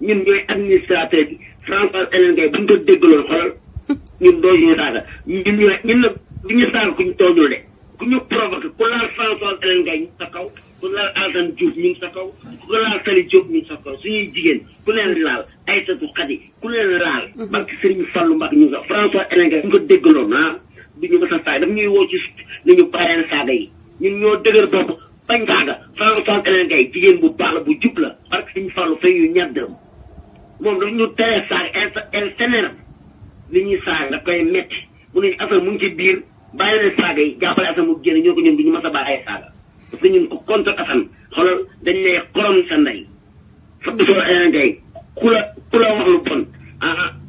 ñun ñooy administrateur bi François Hélène Gaye bu ñu ko déggaloon xoolal ñun doo ñu saaga ñun nag du ñu saaga ku ñu tooñul de ku ñu provoqué ku laal François Hélène Gaye ñu sa kaw ku laal Assane Diouf ñu ngi sa kaw ku laal Sali Diop ñu ngi sa kaw suñuy jigéen ku leen laal Aïssatou Khady ku leen laal barki Serigne Fallou Mbacké ñu ngi sa François Hélène Gaye bu ñu ko déggaloon du ñu mës a saaga daf ñuy woo ci ni ñu pareen saaga yi ñun ñoo dëgër bopp bañ saaga François Hélène Gaye jigéen bu baax la bu jub la parce que suñu Fallou fay yu ñaar dërëm moom daf ñu tere saaga el sénéram li ñuy saaga daf koy metti mu ne Assane mu ngi ci biir bàyyi leen saaga yi jàppale Assane mu génn ñoo ko ñun du ñu mës a bàyyi saaga parce que ñun ko contre Assane xoolal dañ lay xorom sa ndey soo ngay ku la wax lu bon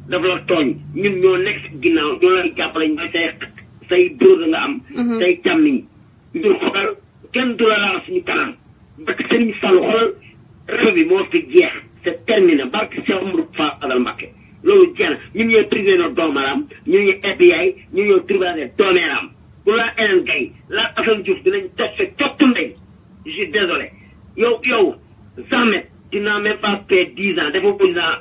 dafa la tooñ ñun ñoo nekk si ginnaaw ñoo lay jàppale ñooy say dóor nga am. say càmmiñ ñun xoolal kenn du la laal suñu kanam parce que Serigne Fallou xoolal réew bi moo fi jeex c'est terminé barke Cheikh Amadou Fadal Mbacké loolu jeex na ñun ñooy tribunal doomaram ñun ñooy FBI ñun ñooy tribunal doomeeram bu la eneen gay la Assane Diouf dinañ teg sa cottu ndey je suis désolé yow Samet tu n'as même pas fait 10 ans dafa président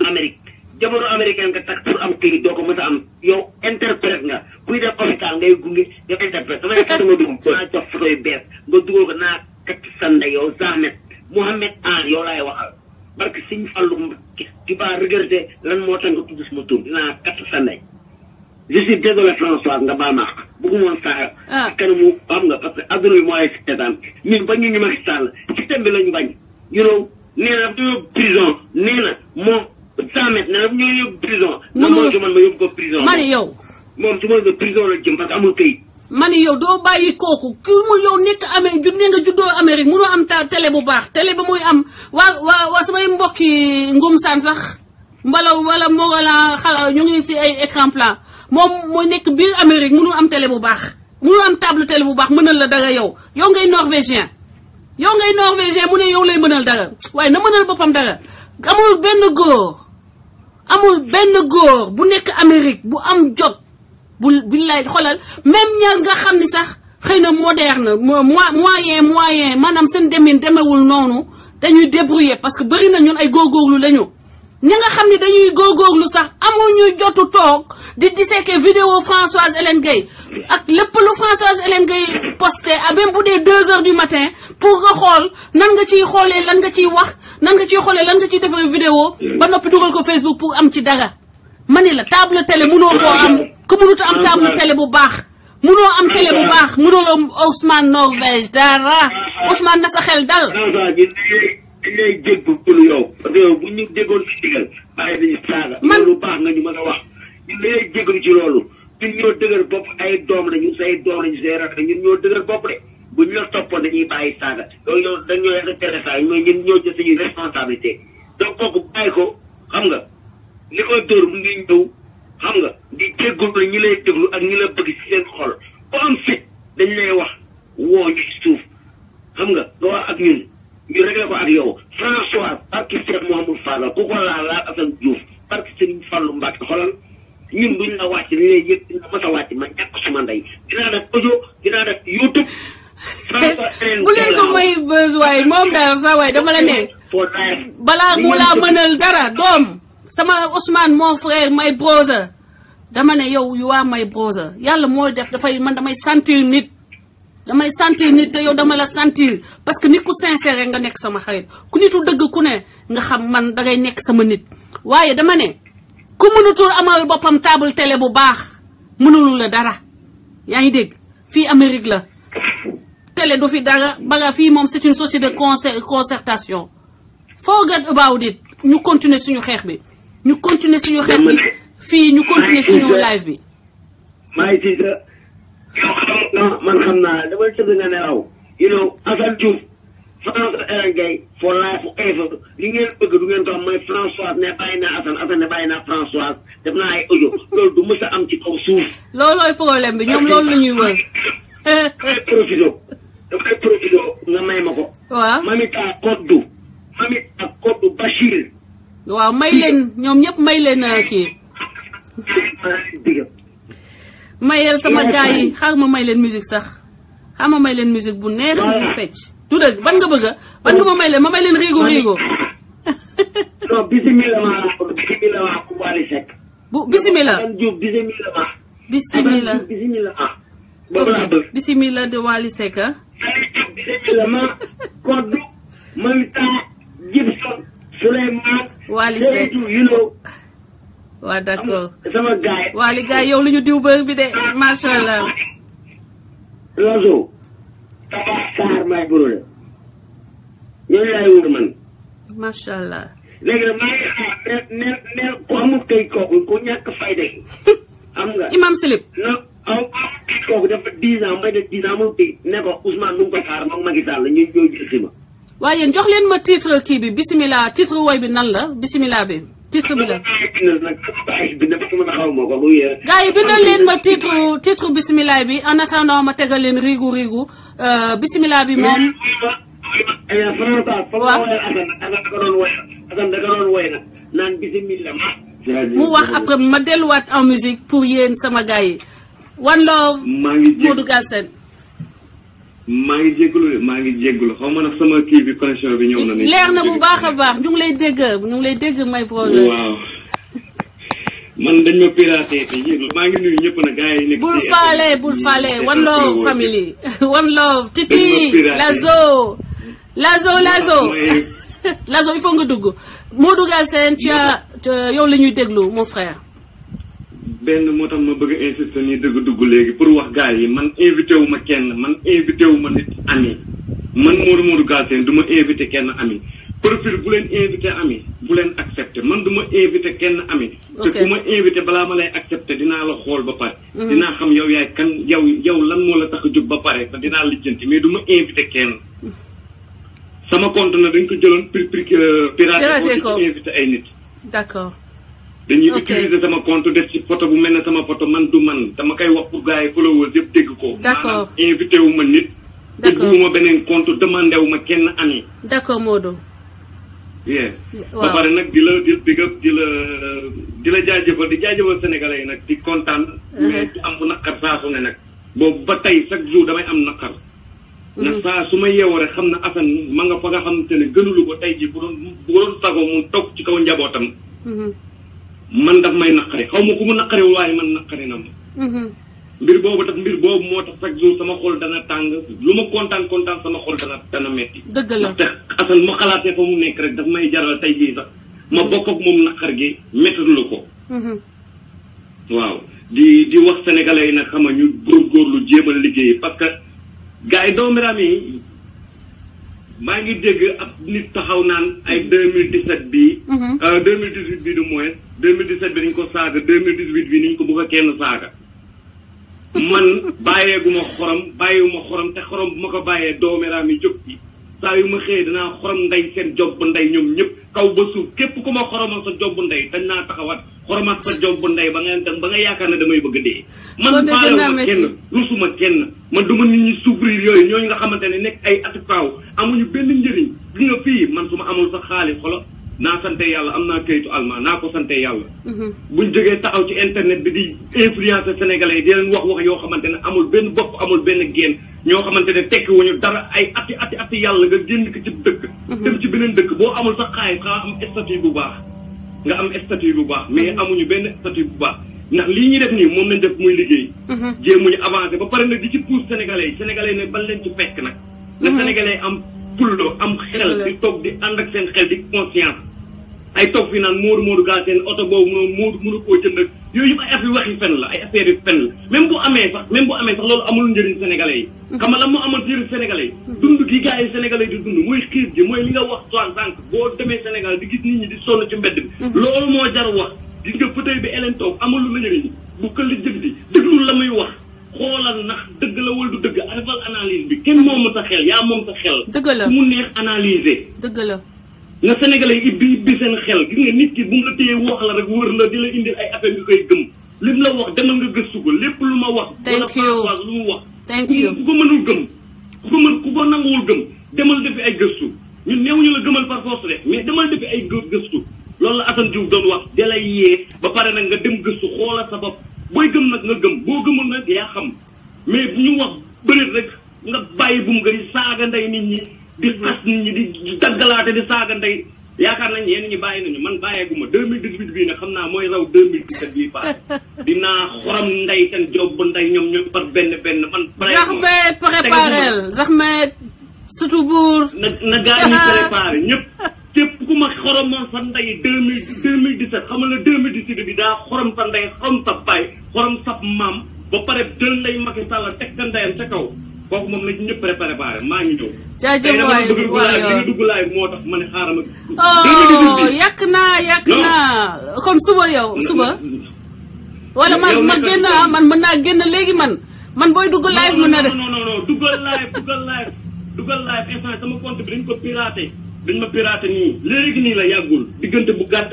Amérique jamono américain nga tax pour am këyit doo ko mës a am yow interprète nga kuy def hôpital ngay gunge yow interprète sama yaakaar dama dugg naa jox photo yu bees nga dugal ko naa kat sa ndey yow Samet Mohamed Anne yow laay waxal barke Sëñ Fallu tu vas regretter lan moo tax nga tudd sama tur dinaa kat sa ndey je suis désolé François nga baal ma bëgguma woon saa kanamu xam nga parce que adduna bi moo lay seetaan ñun bañ ñu Macky Sall système bi lañu bañ you know nee na daf ñoo prison nee na moom Samet nee na daf ñoo yóbbu prison na moo man ma yóbbu ko prison mani yow moom su ma yóbbu prison la jëm parce que amul këyit mani yow doo bàyyi kooku kii mu yow nekk Amérique ne nga juddoo Amérique munoo am télé bu baax télé ba muy am waa samay mbokki ngum saan sax wala moo wala xala ñu ngi si ay écran plat moom mooy nekk biir Amérique mënul am télé bu baax mënul am table télé bu baax mënal la dara yow ngay norvégien mu ne yow lay mënal dara waaye na mënal boppam dara amul benn góor bu nekk Amérique bu am jot bu billaay xoolal même ña nga xam ni sax xëy na moderne moyen maanaam seen demin demewul noonu dañuy débrouiller parce que bëri na ñun ay góorgóorlu lañu ñi nga xam ne dañuy góorgóorlu sax amuñu jotu toog di disséquer vidéo Françoise Hélène Gaye ak lépp lu Françoise Hélène Gaye posté à même bu dee 2 heures du matin pour nga xool nan nga ciy xoolee lan nga ciy wax nan nga ciy xoolee lan nga ciy defaree vidéo ba noppi dugal ko Facebook pour am ci dara ma ne la table télé mënoo koo am ku mënut am table télé bu baax mënoo am télé bu baax mënoo la Ousmane Norvège dara Ousmane na sa xel dal dañ lay jéggalu yow parce que bu ñu déggoon si digal bàyyi dañu saaga loolu baax nga ñu mën a wax ñun dañ lay jéggalu ci loolu ñun ñoo dëgër bopp ay doom lañu say rak ñun ñoo dëgër bopp de bu ñu la toppoon dañuy bàyyi saaga loolu yow dañoo intéressant mooy ñun ñoo jël suñuy responsabilité donc kooku bàyyi ko xam nga li koy dóor mu ngi ñëw xam nga di jéggalu ñi lay déglu ak ñi la bëgg si seen xol ku am fit dañ lay wax woo ñu ci suuf xam nga wax ak ñun ñu réglé ko ak yow François barki Cheikh Mouhamadou Fadal ku ko laal Assane Diouf barki Serigne Fallou Mbacké xoolal ñun duñ la wàcc li lay yëg dina mës a wàcc ma ñàkk suma ndey dinaa def audio dinaa def YouTube. bu leen ko may buzz waaye moom daal sax waaye dama la ne balaa mu laa mënal dara doom sama Ousmane mon frère my brother dama ne yow you are my brother yàlla mooy def dafay man damay sentir nit te yow dama la sentir parce que nit ku sincère nga nekk sama xarit ku nitu dëgg ku ne nga xam man dangay nekk sama nit waaye dama ne ku mënutul amal boppam table télé bu baax mënulu la dara yaa ngi dégg fii Amérique la télé du fi dara baga fii moom c'est une société de concertation forget about it ñu continuer suñu xeex bi fii ñu continuer suñu live bi man xam naa dama tëdd nga nelaw you know Assane Diouf François Hélène Gaye for life forever li ngeen bëgg du ngeen ko am mooy Françoise ne bàyyi naa Assane ne bàyyi naa Françoise def naa ay audio loolu du mës a am ci kaw suuf loolooy problème bi ñoom loolu la ñuy wër damay profité nga may ma ko waaw Mamita Koddu Bachir waaw may leen ñoom ñëpp may leen kii mayel sama gars yi xaar ma may leen musique sax xaar ma may leen musique bu neex bu fecc du dëgg ban nga bëgg ban nga ma may leen riigo non bismillah ku Wally Seck bu bismillah bismillah de Wally Seck bismillah ma Koddu Mamita Gibson Souleymane Wally Seck waaw d'accord sama gaay Wally gaay yow lu ñu diw bër bi de macha allah. Lazo. Tabax Sarr may brûlé. ñooñu laay wër man. macha allah. léegi nag maa ngi xaar ne ku amul kay kooku ku ñàkk fayda xam nga. Imam Silip. non amul kooku dafa 10 ans may def 10 ans amul kay ne ko Ousmane nu mu ko xaar moom Macky Sall ñun ñoo jël si ma. waaye yéen jox leen ma titre kii bi bisimilah titre woy bi nan la bisimilah bi titre bi la. gars yi bindal leen ma titre bisimilah bi en attendant ma tegal leen riigu bisimilah bi moom. mu wax après ma delluwaat en musique pour yéen sama gars yi. One Love Modou Galsen. maa ngi jégalu xaw ma nag sama kii bi connexion bi ñëw na. leer na bu baax a baax ñu ngi lay dégg may projet. waaw man dañ ma piraté te maa ngi nuyu ñëpp nag gars yi nekk. bul faale One Love family One Love Titi Lazo il faut nga dugg Modou Galsen yow la ñuy déglu mon frère. benn moo tax ma bëgg a insister nii dugg léegi pour wax gars yi man invité wu ma kenn man invité wu ma nit ami man Modou Galsen du ma invité kenn ami profil bu leen invité ami bu leen accepté man du ma invité kenn ami. te ku ma invité balaa ma lay accepté dinaa la xool ba pare. dinaa xam yow yaay kan yow lan moo la tax a jóg ba pare te dinaa lijjanti mais du ma invité kenn. sama compte na dañ ko jëloon piraté ko invité ay nit. d'accord. dañuy utiliser sama compte def ci photo bu mel ne sama photo man du man dama koy wax pour gars yi followers yëpp dégg ko. d'accord maanaam invité wu ma nit. d'accord ubbi wu ma beneen compte demandé wu ma kenn ami. d'accord Modou. ba pare nag di la jaajëfal di jaajëfal sénégalais yi nag di kontaan. mais di am bu naqar saa su ne nag. boobu ba tey chaque jour damay am naqar. ndax saa su ma yeewoo rek xam na Assane ma nga fa nga xamante ne gënulu ko tey ji bu doon sago mu toog ci kaw njabootam. man daf may naqari xaw ma ku mu naqariwul waaye man naqari na ma. mbir boobu moo tax chaque jour sama xol dana tàng lu ma kontaan sama xol dana metti. dëgg la ndaxte Assane ma xalaatee fa mu nekk rek daf may jaral tey jii sax ma bokk ak moom naqar gi méttiwul ko. waaw di wax sénégalais yi nag xam nga ñu góorgóorlu jéem a liggéey parce que gars yi doomiram yi maa ngi dégg ab nit taxaw naan ay 2017 bii. 2018 bii du moins 2017 bi nañ ko saaga 2018 bi niñ ko bëgg a kenn saaga. man bàyyeeguma xorom te xorom bu ma ko bàyyee doomeraam yi jóg ci saa yu ma xëyee danaa xorom ndey seen job bu ndey ñoom ñëpp kaw ba suuf képp ku ma xoromal sa job bu ndey dañ naa taxawaat xoromal sa job bu ndey ba nga yaakaar ne damay bëgg dee. man baalewuma kenn rusuma kenn man duma nit ñi souffrir yooyu ñooñu nga xamante ne nekk ay atukaaw amuñu benn njëriñ gi nga fii man su ma amul sa xaalis xolo naa sante yàlla am naa kayitu almaa naa ko sante yàlla. buñ jógee taxaw ci internet bi di influencer sénégalais yi di leen wax yoo xamante ne amul benn bopp amul benn génn ñoo xamante ne tekki wuñu dara ay ati yàlla nga génn ko ci dëkk. dem ci beneen dëkk boo amul sa xaalis nga am statut bu baax. nga am statut bu baax mais amuñu benn statut bu baax ndax lii ñuy def nii moom lañ def muy liggéey. jéemuñu avancé ba pare nag di ci pousse sénégalais yi ne ban leen ci fekk nag. na sénégalais am pullo am xel di toog di ànd ak seen xel di conscience ay toog fi naan Modou Galsen oto boobu noonu mënu koo jënd ak yooyu yëpp ay affaire waxi fen la ay affaire yu fen la même bu amee sax loolu amul njëriñ sénégalais yi xam nga lan moo amal njëriñ sénégalais yi dund gi gars yi sénégalais di dund mooy xiir gi mooy li nga wax sànq boo demee Sénégal di gis nit ñi di sonn ci mbedd bi loolu moo jar wax gis nga fauteuil bi Hélène toog amul lu la njëriñ bu ko li jëg di déglu la muy wax xoolal ndax dëgg la wala du dëgg defal analyse bi kenn moom sa xel yaa moom sa xel mu neex analyser dëgg la na sénégalais yi ibbi seen xel gis nga nit ki bu mu la téyee wax la rek wër la di la indil ay affaire nga koy gëm lim la wax demal nga gëstu ko lépp lu ma wax wala Françoise lu mu wax ku ko mënul gëm ku ko nanguwul gëm demal defi ay gëstu ñun neewuñu la gëmal par force de mais demal defi ay gëstu loolu la Assane Diouf doon wax da lay yee ba pare nag nga dem gëstu xoolal sa bopp booy gëm nag nga gëm boo gëmul nag yaa xam mais bu ñu wax bëri rek nga bàyyi bu mu gën saaga ndey nit ñi di xas nit ñi di daggalaate di saaga ndey yaakaar nañ yéen ñi bàyyi nañu man bàyyeeguma 2018 bii nag xam naa mooy raw 2017 bii paase dinaa xorom ndey seen job bu ndey ñoom par benn man Zahmed préparel Zahmed surtout buur na gaa ñi préparé ñëpp képp ku ma xoromoon sa ndey 2017 xam nga la 2018 bi daa xorom sa ndey xorom sa baay xorom sa maam ba pare jël lay Macky Sall teg ka ndeyam ca kaw kooku moom lañ ñëpp préparé maa ngi ñëw. jaajëf waay li dugg laay moo tax ma ne xaaral ma. yàq naa comme suba yow suba. wala ma génn man mën naa génn léegi man booy dugg live mën na de. non duggal live dugal live instant sama compte bi dañ ko piraté dañ ma piraté nii léegi nii la yàggul diggante bu gàtt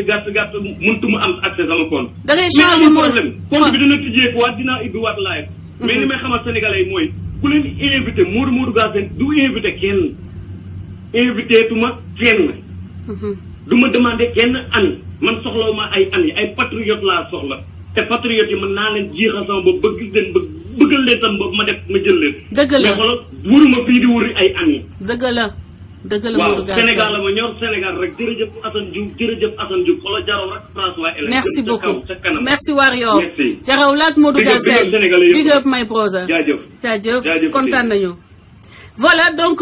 mëntuma am accès sama compte. da ngay changé problème compte bi dana tijjee ko waat dinaa ibbi waat live. mais li may xamal sénégalais yi mooy ku leen invité Modou Galsen du invité kenn invité tuma kenn. du ma demandé kenn an man soxla ma ay an yi ay patriote laa soxla te patriote yi mën naa leen jeexal sama bopp bëgg leen bëggal leen tam bopp ma jël leen. dëgg la mais xoolal wuruma fii di wuri ay an yi. dëgg la Modou Galsen Sénégal la ma ñor Sénégal rek jërëjëf Assane Diouf xoolal jaraw rek François Hélène. merci beaucoup merci Wario jaraw laak Modou Galsen big up my brother jaajëf kontaan nañu. voilà donc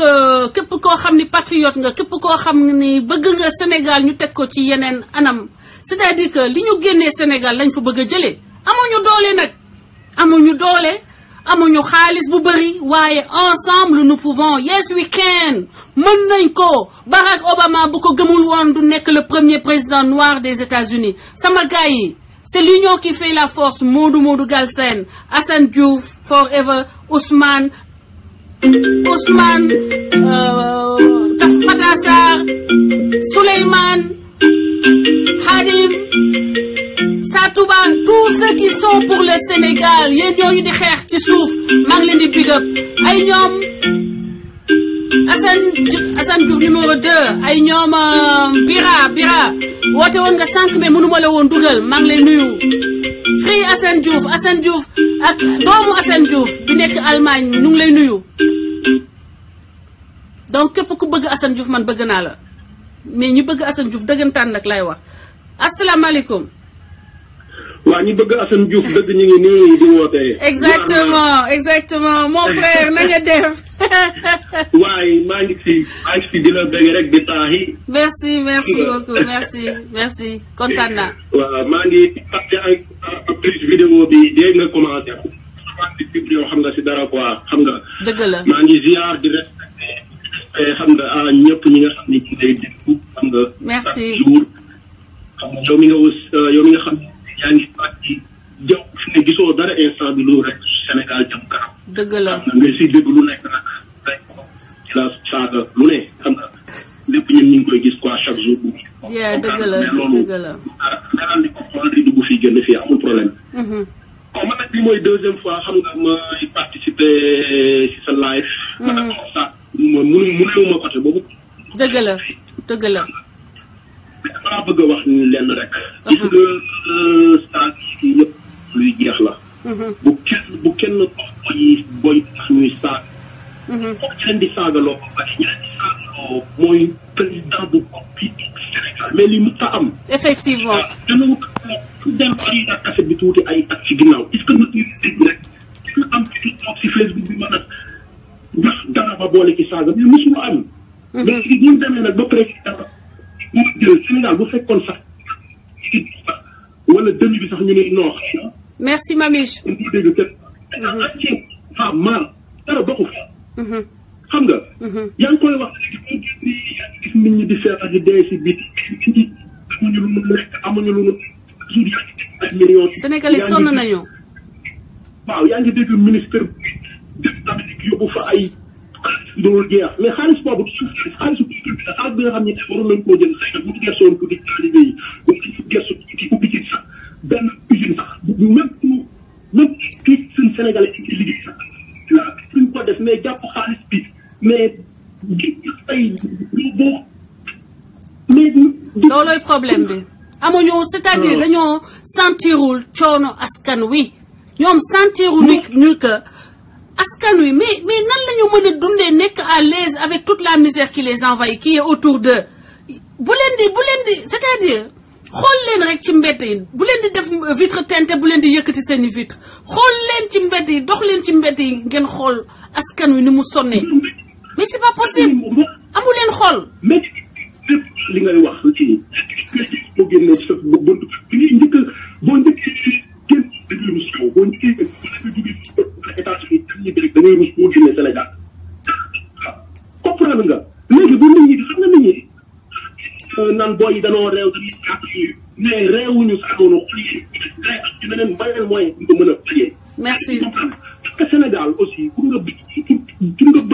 képp koo xam ni patriote nga képp koo xam ni bëgg nga Sénégal ñu teg ko ci yeneen anam c'est-à-dire que li ñu génnee Sénégal lañ fa bëgg a jëlee amuñu doole nag amuñu xaalis bu bëri waaye ensemble nous pouvons yes we can mën nañ ko. Barack Obama bu ko gëmul woon du nekk le premier président noir des États-Unis sama gars yi c'est l'union qui fait la force. Modou Galsen, Assane Diouf forever, Ousmane Fata Sarr, Souleymane, Khadim, Satouba, tous ceux qui sont pour le Sénégal yéen ñooñu di xeex ci suuf maa ngi leen di big up ay ñoom Assane Diouf numéro 2 ay ñoom Bira woote woon nga sànq mais mënuma la woon dugal maa ngi lay nuyu Free Assane Diouf ak doomu Assane Diouf bi nekk Allemagne ñu ngi lay nuyu. donc képp ku bëgg Assane Diouf man bëgg naa la mais ñi bëgg Assane Diouf dëggantaan nag lay wax asalaamaaleykum. waa ñi bëgg Assane Diouf dëgg ñu ngi nii di woote. exactement mon frère na nga def. waaye maa ngi fi di la bëgg rek di taaxi. merci beaucoup merci kontaan naa. waaw maa ngi fàtte en plus vidéo bi dégg nga commencé. yoo xam nga si dara quoi xam nga. dëgg la maa ngi ziar di respecté xam nga ñëpp ñi nga xam ni ci lay déglu xam nga. merci jour xam nga yow mi nga xam yaa ngi fàttali jaww fi ne gisoo dara instant bi lu rek Sénégal jëm kanam. dëgg la nga si dégg lu nekk nag rek ci la saaga lu ne xam nga lépp ñun ñu ngi koy gis quoi chaque jour. dëgg la leneen di ko xool di dugg fii génn fii amul problème. bon man nag bi mooy deuxième fois xam nga may participer si sa live. ma ne ko sax mënuma côté boobu. dëgg la. mais damaa bëgg a wax ni lenn rek. gis nga saa yi yëpp luy jeex la. bu kenn boy ñuy saag. kooku ci leen di saagaloo ba pare ñu leen di saagaloo mooy président bu Sénégal mais li mu ta am. effectivement. dana dem ci kaset bi tuuti ay at ci ginnaaw est-ce que nag ñu rek dina am ci toog si Facebook bi mën a wax dara ba boole ci saaga mais mosul am. mais ñu demee nag ba président bu jël Sénégal bu fekkoon sax wala demi bi sax ñu ne non. merci Mamiche. on peut dégg kenn. mal dara doxu fa. xam nga. yaa ngi koy wax léegi gis nit ñi di feebar di dee si biir amuñu lu mu lekk amuñu lu mu ay millions. Sénégalais sonn nañu. waaw yaa ngi dégg ministre bi tamit yóbbu fa ay loolu jeex mais xaalis boobu suuf xaalisu culture bi xaalis bi nga xam ne waroon nañu koo jël xëy na bu ñu gersoon pour di taalibe yi bu ñu gersu ci ubbi ci sax benn usine sax même kii suñ Sénégalais ci liggéey sax suñ ko def mais jàpp xaalis bi mais ay boo mais loolooy problème bi amuñu c'est-à-dire dañoo sentirul coono askan wi ñoom sentiru ñu que askan wi mais nan la ñu mën a dundee nekk à l'aise avec toute la misère qui les envahit qui est autour d'eux bu leen di c'est-à-dire xool leen rek ci mbedd yi bu leen di def vitre teintée bu leen di yëkkati seen i vitre xool leen ci mbedd yi dox leen ci mbedd yi ngeen xool askan wi ni mu sonnee mais c'est pas possible amu leen xool. mais li ngay wax ci boo génnee sa buntu bi ngay njëkk boo njëkkee génn dañuy rus yow boo njëkkee boo jógee États-Unis da ngay rus boo génnee Sénégal waaw comprendre nga léegi bu nit ñi xam nga nit ñi naan booy yi danoo réew dañuy gàtt yooyu mais réewuñu sax noonu xëy na ñu ne leen moyen bu ko mën a fayee. merci. que Sénégal aussi pour nga bëgg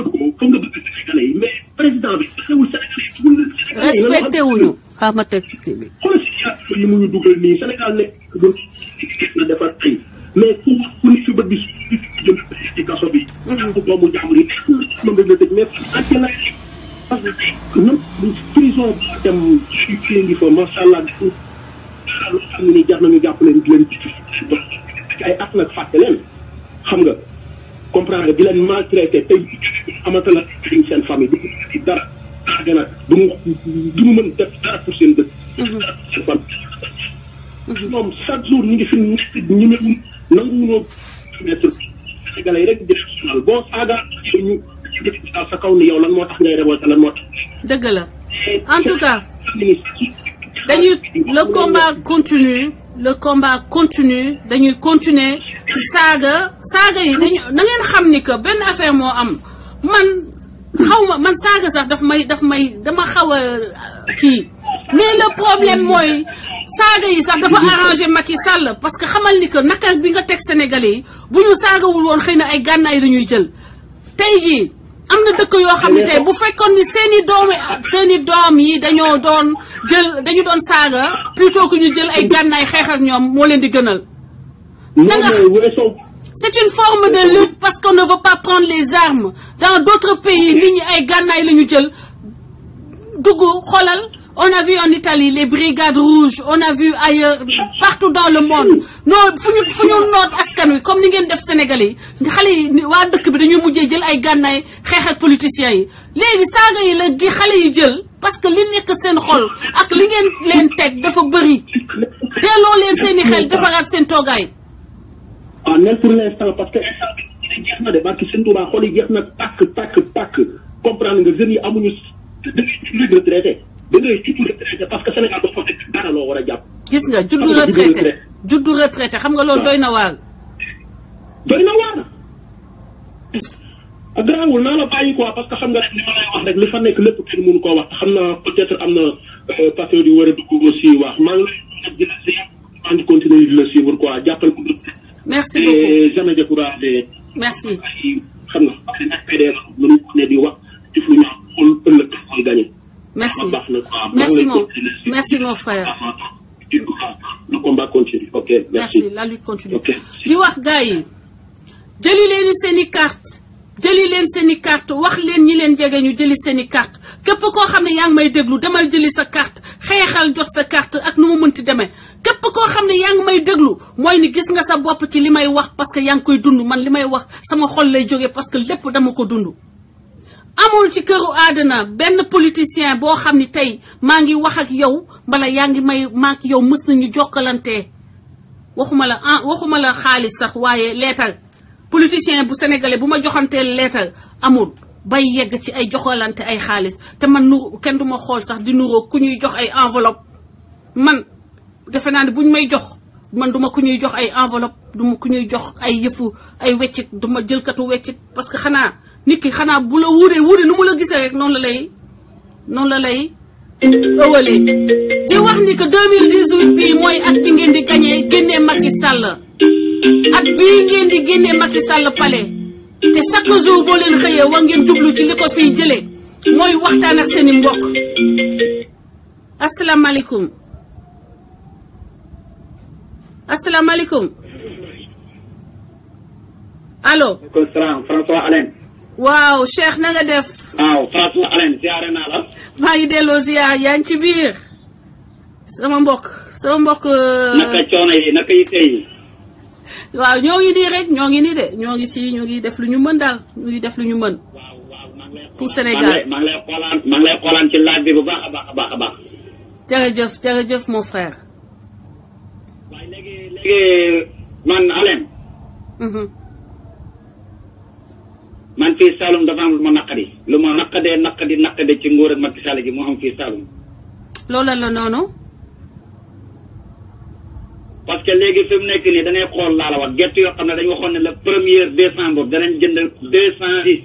ko foog nga bëgg Sénégalais yi mais président bi xewul Sénégalais yi. respecté wuñu xaama teg kii bi. xoolal situation yi mu ñu dugal nii Sénégal nekk na defar tey mais ku ni fi bët bi su jëm ci kaso bi. doomu jàmbur yi moom dañ la tëj mais àtte na parce que ñoom prison bi dem fii ngi fa macha allah loo xam ne nii jar nañu jàpp leen di leen ay at nag fàtte leen xam nga comprendre nga di leen maltraité tey amata la seen famille du ci dara gën a duñu mën def dara pour seen dëkk seen famille moom chaque jour ñu ngi fi nekk ñu ne nanguwunoo mettre Sénégalais yi rek di sonal boo saaga ñu daal sa kaw ni yow lan moo tax ngay révolté lan moo tax dëgg la en tout cas dañuy le combat continue dañuy continuer saaga yi dañu na ngeen xam ni que benn affaire moo am man saaga sax dama xaw a kii mais le problème mooy saaga yi sax dafa arrangé Macky Sall parce que xamal ni que naka bi nga teg Sénégalais yi bu ñu saagawul woon xëy na ay gànnaay dañuy jël tey jii am na dëkk yoo xam ne tey bu fekkoon ni seeni doom yi dañu doon saaga plutôt que ñu jël ay gànnaay xeex ak ñoom moo leen di gënal. C'est une forme de lutte parce qu'on ne veut pas prendre les armes dans d'autres pays nit ñi ay gànnaay la ñu jël dugg xoolal on a vu en Italie les brigades rouges on a vu ailleurs partout dans le monde fu ñu noot askan wi comme ni ngeen def Sénégalais yi xale yi waa dëkk bi dañuy mujjee jël ay gànnaay xeex ak politiciens yi léegi saaga yi la gi xale yi jël parce que li nekk seen xol ak li ngeen leen teg dafa bëri delloo leen seeni xel defaraat seen toogaay. ah nen pour l'instant parce que instant bi jeex na de parce que seen Tuubaa xol yi jeex na tàkk comprendre nga jeunes yi amuñu da ngay retraité parce que Sénégal dafa nekk dara loo war a jàpp. gis nga juddu retraité xam nga loolu doy na waar. garaawul naa la bàyyi quoi parce que xam nga rek li ma lay wax rek li fa nekk lépp kenn mënu koo wax xam naa peut-être am na patriote yu war a dugg aussi wax maa ngi lay di la si continuer di la suivre quoi jàppal ko. merci beaucoup et jamais découragé. merci. xam nga parce que nag PDS mënuñ ko ne di wax ci fu ñu xool ëllëg mooy gagné. merci mon frère. Le combat continue. Ok, merci. La lutte continue. Di wax gars yi jëli leen seeni carte wax leen ñi leen jege ñu jëli seeni carte képp koo xam ne yaa ngi may déglu demal jëli sa carte xeexal jox sa carte ak nu mu mënti demee képp koo xam ne yaa ngi may déglu mooy ni gis nga sa bopp ci li may wax parce que yaa ngi koy dund man li may wax sama xol lay jógee parce que lépp dama ko dund. amul ci këru àddina benn politicien boo xam ni tey maa ngi wax ak yow mbala yaa ngi may maak yow mës nañu jokkalante waxuma la xaalis sax waaye leetal politicien bu sénégalais bu ma joxanteel leetal amul bay yegg ci ay joxalante ay xaalis te man kenn du ma xool sax di nuroo ku ñuy jox ay enveloppe man defe naa ne buñ may jox man duma ku ñuy jox ay enveloppe duma ku ñuy jox ay yëfu ay weccit duma jëlkatu weccit parce que xanaa nit ki xanaa bu la wuuree nu mu la gisee rek noonu la lay ëwalee di wax ni que 2018 bii mooy at bi ngeen di gagné génnee Macky Sall at bii ngeen di génnee Macky Sall palais te chaque jour boo leen xëyee war ngeen jublu ci li ko fiy jëlee mooy waxtaan ak seeni mbokk. asalaamaaleykum allo. François Alain. waaw Cheikh na nga def. waaw François Alain ziare naa la. maa ngi delloo ziar yaa ngi ci biir. sama mbokk. naka coono yi naka yi tey. waaw ñoo ngi nii rek ñoo ngi def lu ñu mën daal ñu ngi def lu ñu mën. pour Sénégal maa ngi lay xoolaan ci laaj bi bu baax a baax. jërëjëf mon frère. waaye léegi man Alain. man fii Saloum dafa am lu ma naqadi ci nguur ak Macky Sall gi moo am fii Saloum. loolu la noonu. parce que léegi fi mu nekk nii danay xool laa la wax gerte yoo xam ne dañu waxoon ne le 1er décembre danañ jënd 210.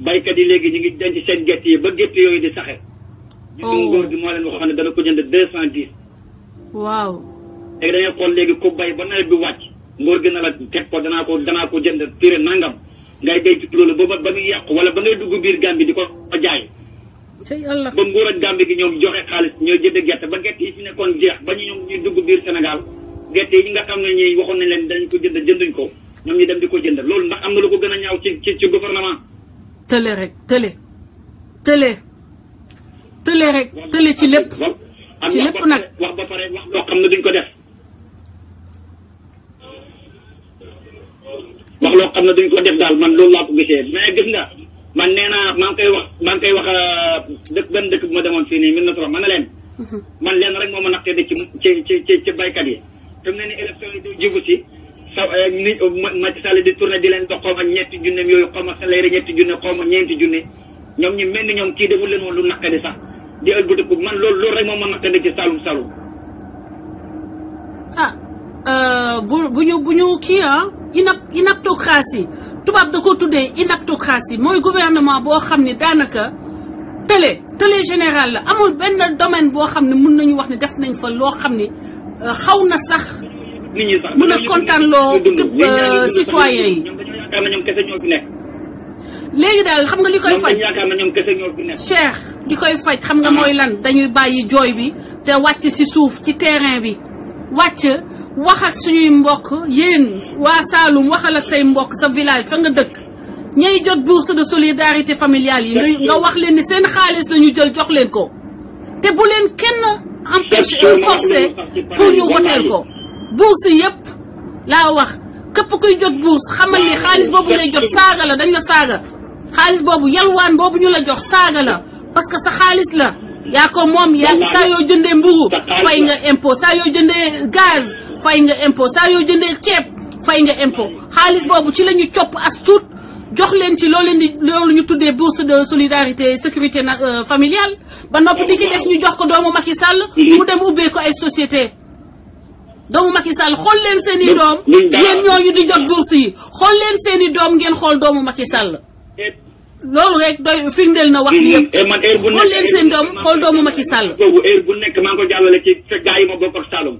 baykat yi léegi ñu ngi denc seen gerte yi ba gerte yooyu di saxe. gis nguur gi moo leen waxoon ne dana ko jënd 210. waaw. léegi dañuy xool léegi ku bay ba nawet bi wàcc ngóor gi na la teg ko danaa ko jënd tiré nangam ngay denc loolu ba muy yàqu wala ba ngay dugg biir Gambie di ko jaay. ba nguur ak Gambie gi ñoom joxe xaalis ñooy jënd gerte ba gerte yi fi nekkoon jeex ba ñu ñoom ñuy dugg biir Sénégal gerte yi nga xam ne ñi waxoon nañ leen dañ ko jënduñ ko ñoom ñu dem di ko jënd loolu ndax am na lu ko gën a ñaaw ci gouvernement. tële rek tële rek tële ci lépp. ci lépp nag wax ba pare wax loo xam ne duñ ko def. wax loo xam ne duñ ko def daal man loolu laa ko gisee mais gis nga man nee naa maa ngi koy wax dëkk benn dëkk bu ma demoon fii nii 1903 man na leen. man leen rek moo ma naqtee de ci baykat yi. te mu ne ni élection yi du jibu si sa ni Macky Sall di tourné di leen dox xaw ma ñetti junne yooyu xaw ma salaire ñetti junne xaw ma ñeenti junne ñoom ñu mel ni ñoom kii deful leen woon lu naqadi sax di ëlbatiku man loolu rek moo ma naqtee de ci Saloum. bu ñu kii inaptocratie tubaab da ko tuddee inaptocratie mooy gouvernement boo xam ne daanaka télé général la amul benn domaine boo xam ne mun nañu wax ne def nañ fa loo xam ne xaw na sax mun a kontaan loo citoyen yi. léegi daal xam nga li koy faj Cheikh li koy faj xam nga mooy lan dañuy bàyyi jooy bi te wàcc ci suuf ci terrain bi wàcc wax ak suñuy mbokk yéen waa Saloum waxal ak say mbokk sa village fa nga dëkk ñay jot bourse de solidarité familiale yi nga wax leen ni seen xaalis la ñu jël jox leen ko te bu leen kenn empêché forcé pour ñu woteel ko bourse yëpp laa wax képp kuy jot bourse xamal ni xaalis boobu ngay jot saaga la dañ la saaga xaalis boobu yalwaan boobu ñu la jox saaga la parce que sa xaalis la yaa ko moom saa yoo jëndee mburu fay nga impôt saa yoo jëndee gaz fay nga impôt saa yoo jëndee ceeb fay nga impôt xaalis boobu ci la ñu copp as tuut jox leen ci loolu ñu tuddee bourse de solidarité sécurité familiale ba noppi di ci des ñu jox ko doomu Macky Sall mu dem ubbee ko ay société doomu Macky Sall xool leen seen i doom yéen ñooñu di jot bourse yi xool leen seen i doom ngeen xool doomu Macky Sall loolu rek doy firndeel na wax bi yëpp xool leen seen doom xool doomu Macky Sall boobu heure bu nekk maa ngi ko jàllale ci gaa yi ma bokk ak Saloum.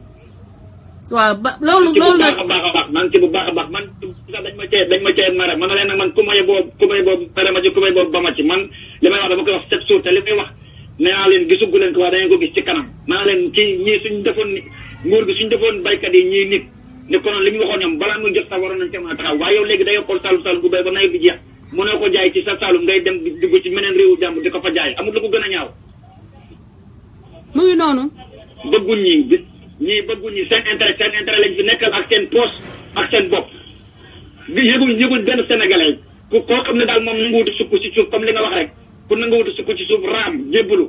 waaw ba loolu nag man ci bu baax a baax man sax dañ ma cee mara man na leen nag man ku may boobu pare ma ci ku may boobu ba ma ci man li may wax dama koy wax chaque jour te li may wax nee naa leen gisagu leen ko waaye da ngeen ko gis ci kanam naa leen ci ñii suñ defoon ni nguur gi suñ defoon baykat yi ñii nit ne konoon li ñu waxoon ñoom balaa muy jot sax waroon nañ ca mën a taxaw waaye yow léegi day xool Saloum bu bay ba nawet bi jeex mënoo ko jaay ci sa Saloum ngay dem dugg ci meneen réewu jàmm di ko fa jaay amul lu ko gën a ñaaw mu ngi noonu bëgguñ ñii bëgguñ ñi seen intérêt lañ fi nekkal ak seen poche ak seen bopp bi yëguñ benn sénégalais koo xam ne daal moom nanguwutu sukk ci suuf comme li nga wax rek ku nanguwutu sukk ci suuf raam jébbalu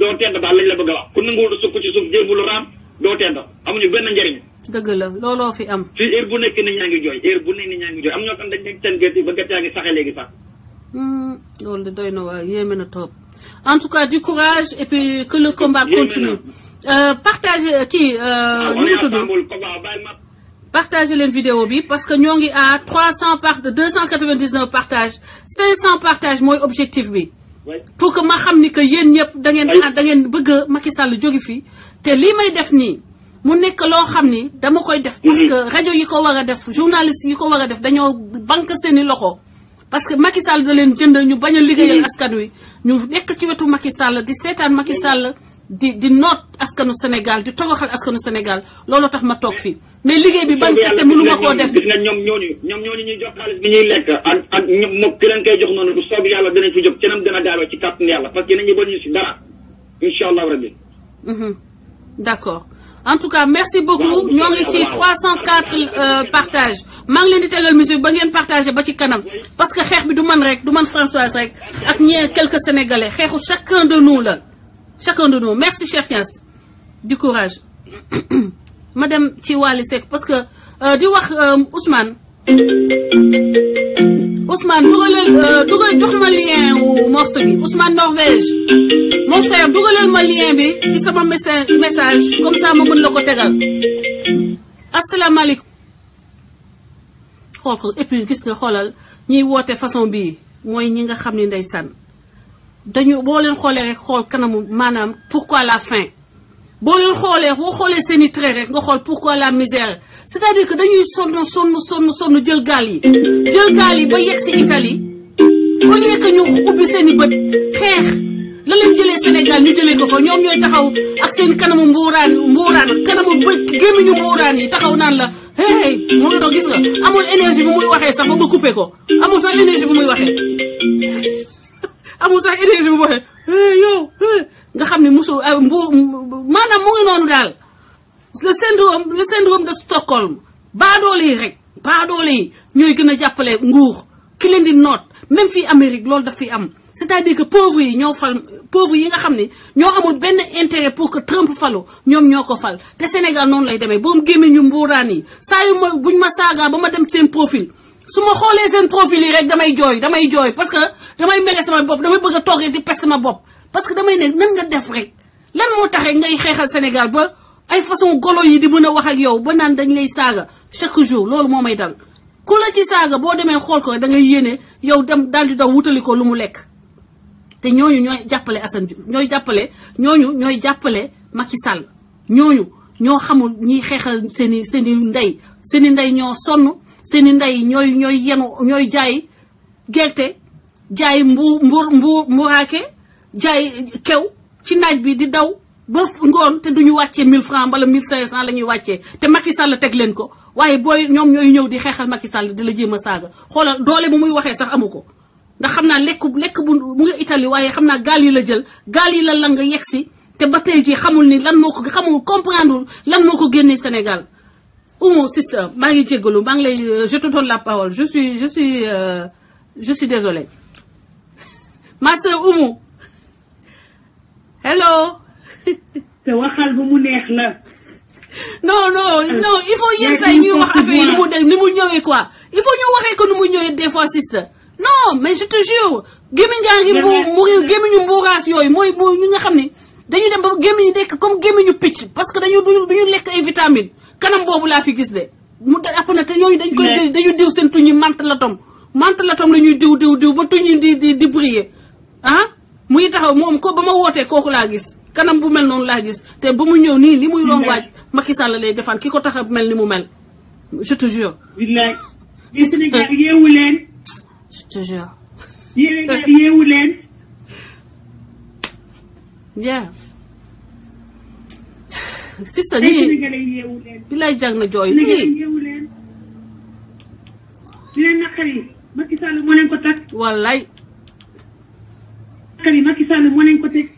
doo tedd daal lañ la bëgg a wax ku nanguwutu sukk ci suuf jébbalu raam doo tedd amuñu benn njëriñ. dëgg la looloo fi am. fii heure bu nekk nit ñaa ngi jooy am ñoo xam dañ nekk seen gerte yi ba gerte yaa ngi saxee léegi sax. loolu de doy na waa yéeme na trop en tout cas du courage et puis que le combat continue. Partagez nu mu tudd partagez leen vidéo bi parce que ñoo ngi à 299 partages 500 partages mooy objectif bi. pour que ma xam ni que yéen ñëpp da ngeen bëgg a Macky Sall jóge fi te lii may def nii mu nekk loo xam ni dama koy def. parce que rajo yi ko war a def journaliste yi ko war a def dañoo banque seeni loxo. parce que Macky Sall da leen jënd ñu bañ a liggéeyal askan wi ñu nekk ci wetu Macky Sall di seetaan Macky Sall di noot askanu Sénégal di toroxal askanu Sénégal looloo tax ma toog fii mais liggéey bi ban kese mënu ma koo def. gis nga ñoom ñooñu ñuy jox xaalis bi ñuy lekk ak ñoom ki leen koy jox noonu bu soob yàlla dinañ fi jóg ci nam dina daal ci kàttan yàlla parce que nañu ba ñu si dara incha allah rabbi. d'accord en tout cas merci beaucoup ñoo ngi ci 304 partages maa ngi leen di tegal musique ba ngeen partagé ba ci kanam parce que xeex bi du man rek du man Françoise rek ak ñee quelques sénégalais xeexu chacun de nous la chacun de nous merci Cheikh Niass du courage ma dem ci Wally Seck parce que di wax Ousmane dugal jox ma lien wu morceau bi Ousmane Norvège mon frère dugalal ma lien bi ci sama message comme ça ma mën la ko tegal asalaamaaleykum xool ko et puis gis nga xoolal ñiy woote façon bii mooy ñi nga xam ni ndeysaan dañu boo leen xoolee rek xool kanamu maanaam pourquoi la fin boo leen xoolee boo xoolee seen i trait rek nga xool pourquoi la misère c'est-à-dire que dañuy sonn jël gaal yi ba yegg si Italie au lieu que ñu ubbi seen i bët xeex la leen jëlee Sénégal ñu jëlee ko fa ñoom ñooy taxaw ak seen kanamu mbuuraan kanamu bët gémmiñu mbuuraan yi taxaw naan la hey mu ngi doon gis nga amul énergie bu muy waxee sax ba ma coupé ko amul sax énergie bu muy waxee yow nga xam ne musul maanaam mu ngi noonu daal le syndrome de Stockholm baadoole yi rek baadoole yi ñooy gën a jàppale nguur ki leen di noot même fii Amérique loolu daf fi am c'est-à-dire que pauvres yi ñoo fal pauvres yi nga xam ne ñoo amul benn intérêt pour que Trump falu ñoom ñoo ko fal te Sénégal noonu lay demee boobu gémmee ñu mbuuraan yi saa yu ma buñ ma saagaa ba ma dem seen profil su ma xoolee seen profil yi rek damay jooy parce que damay mere sama bopp damay bëgg a toog rek di pes sama bopp parce que damay ne nan nga def rek lan moo tax rek ngay xeexal Sénégal ba ay façon golo yi di mën a wax ak yow ba naan dañ lay saaga chaque jour loolu moo may dal ku la ci saaga boo demee xool ko da ngay yéene yow dem daal di daw wutali ko lu mu lekk te ñooñu ñooy jàppale Assane Diouf ñooy jàppale Macky Sall ñooñu ñoo xamul ñiy xeexal seen i ndey ñoo sonn seen i ndey ñooy jaay gerte jaay mburaake jaay kew ci naaj bi di daw ba ngoon te duñu wàccee 1000 francs wala 1500 la ñuy wàccee te Macky Sall teg leen ko waaye booy ñoom ñooy ñëw di xeexal Macky Sall di la jéem a saaga xoolal doole bu muy waxee sax amu ko ndax xam naa lekk bu mu ngi Italie waaye xam naa gaal yi la jël gaal yi la nga yegg si te ba tey jii xamul ni lan moo ko xamul comprendre lan moo ko génnee Sénégal. Oumou sister maa ngi jéggalu maa ngi lay je te donne la parole je suis désolée ma sœur Oumou hello. te waxal bu mu neex la. non il faut yenn saa yi ñuy wax affaire yi ni mu ñëwee quoi il faut ñu waxee ko ni mu ñëwee des fois sister non mais je te jure gémmiñ ngaa ngi gémmiñu mbuuraas yooyu mooy ñi nga xam ne dañu dem ba gémmiñ nekk comme gémmiñu picc parce que duñu lekk ay vitamines kanam boobu laa fi gis de mu app na te ñooñu dañu diw seen tuñ yi mantalatom la ñuy diw ba tuñ yi di briller muy taxaw moom ko ba ma wootee kooku laa gis kanam bu mel noonu laa gis te ba mu ñëw nii li muy doon waaj Macky Sall lay defaan ki ko tax a mel ni mu mel je te jure. billaay. Sénégal yeewu leen. je te jure. yeewu leen. ja sister nii bi lay jag na jooy nii. yeewu leen. di leen naqari Macky Sall moo leen ko tag. wallaay. naqari Macky Sall moo leen ko teg.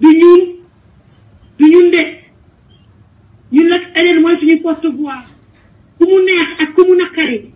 du ñun de ñun nag eneen mooy suñu porte-voix ku mu neex ak ku mu naqari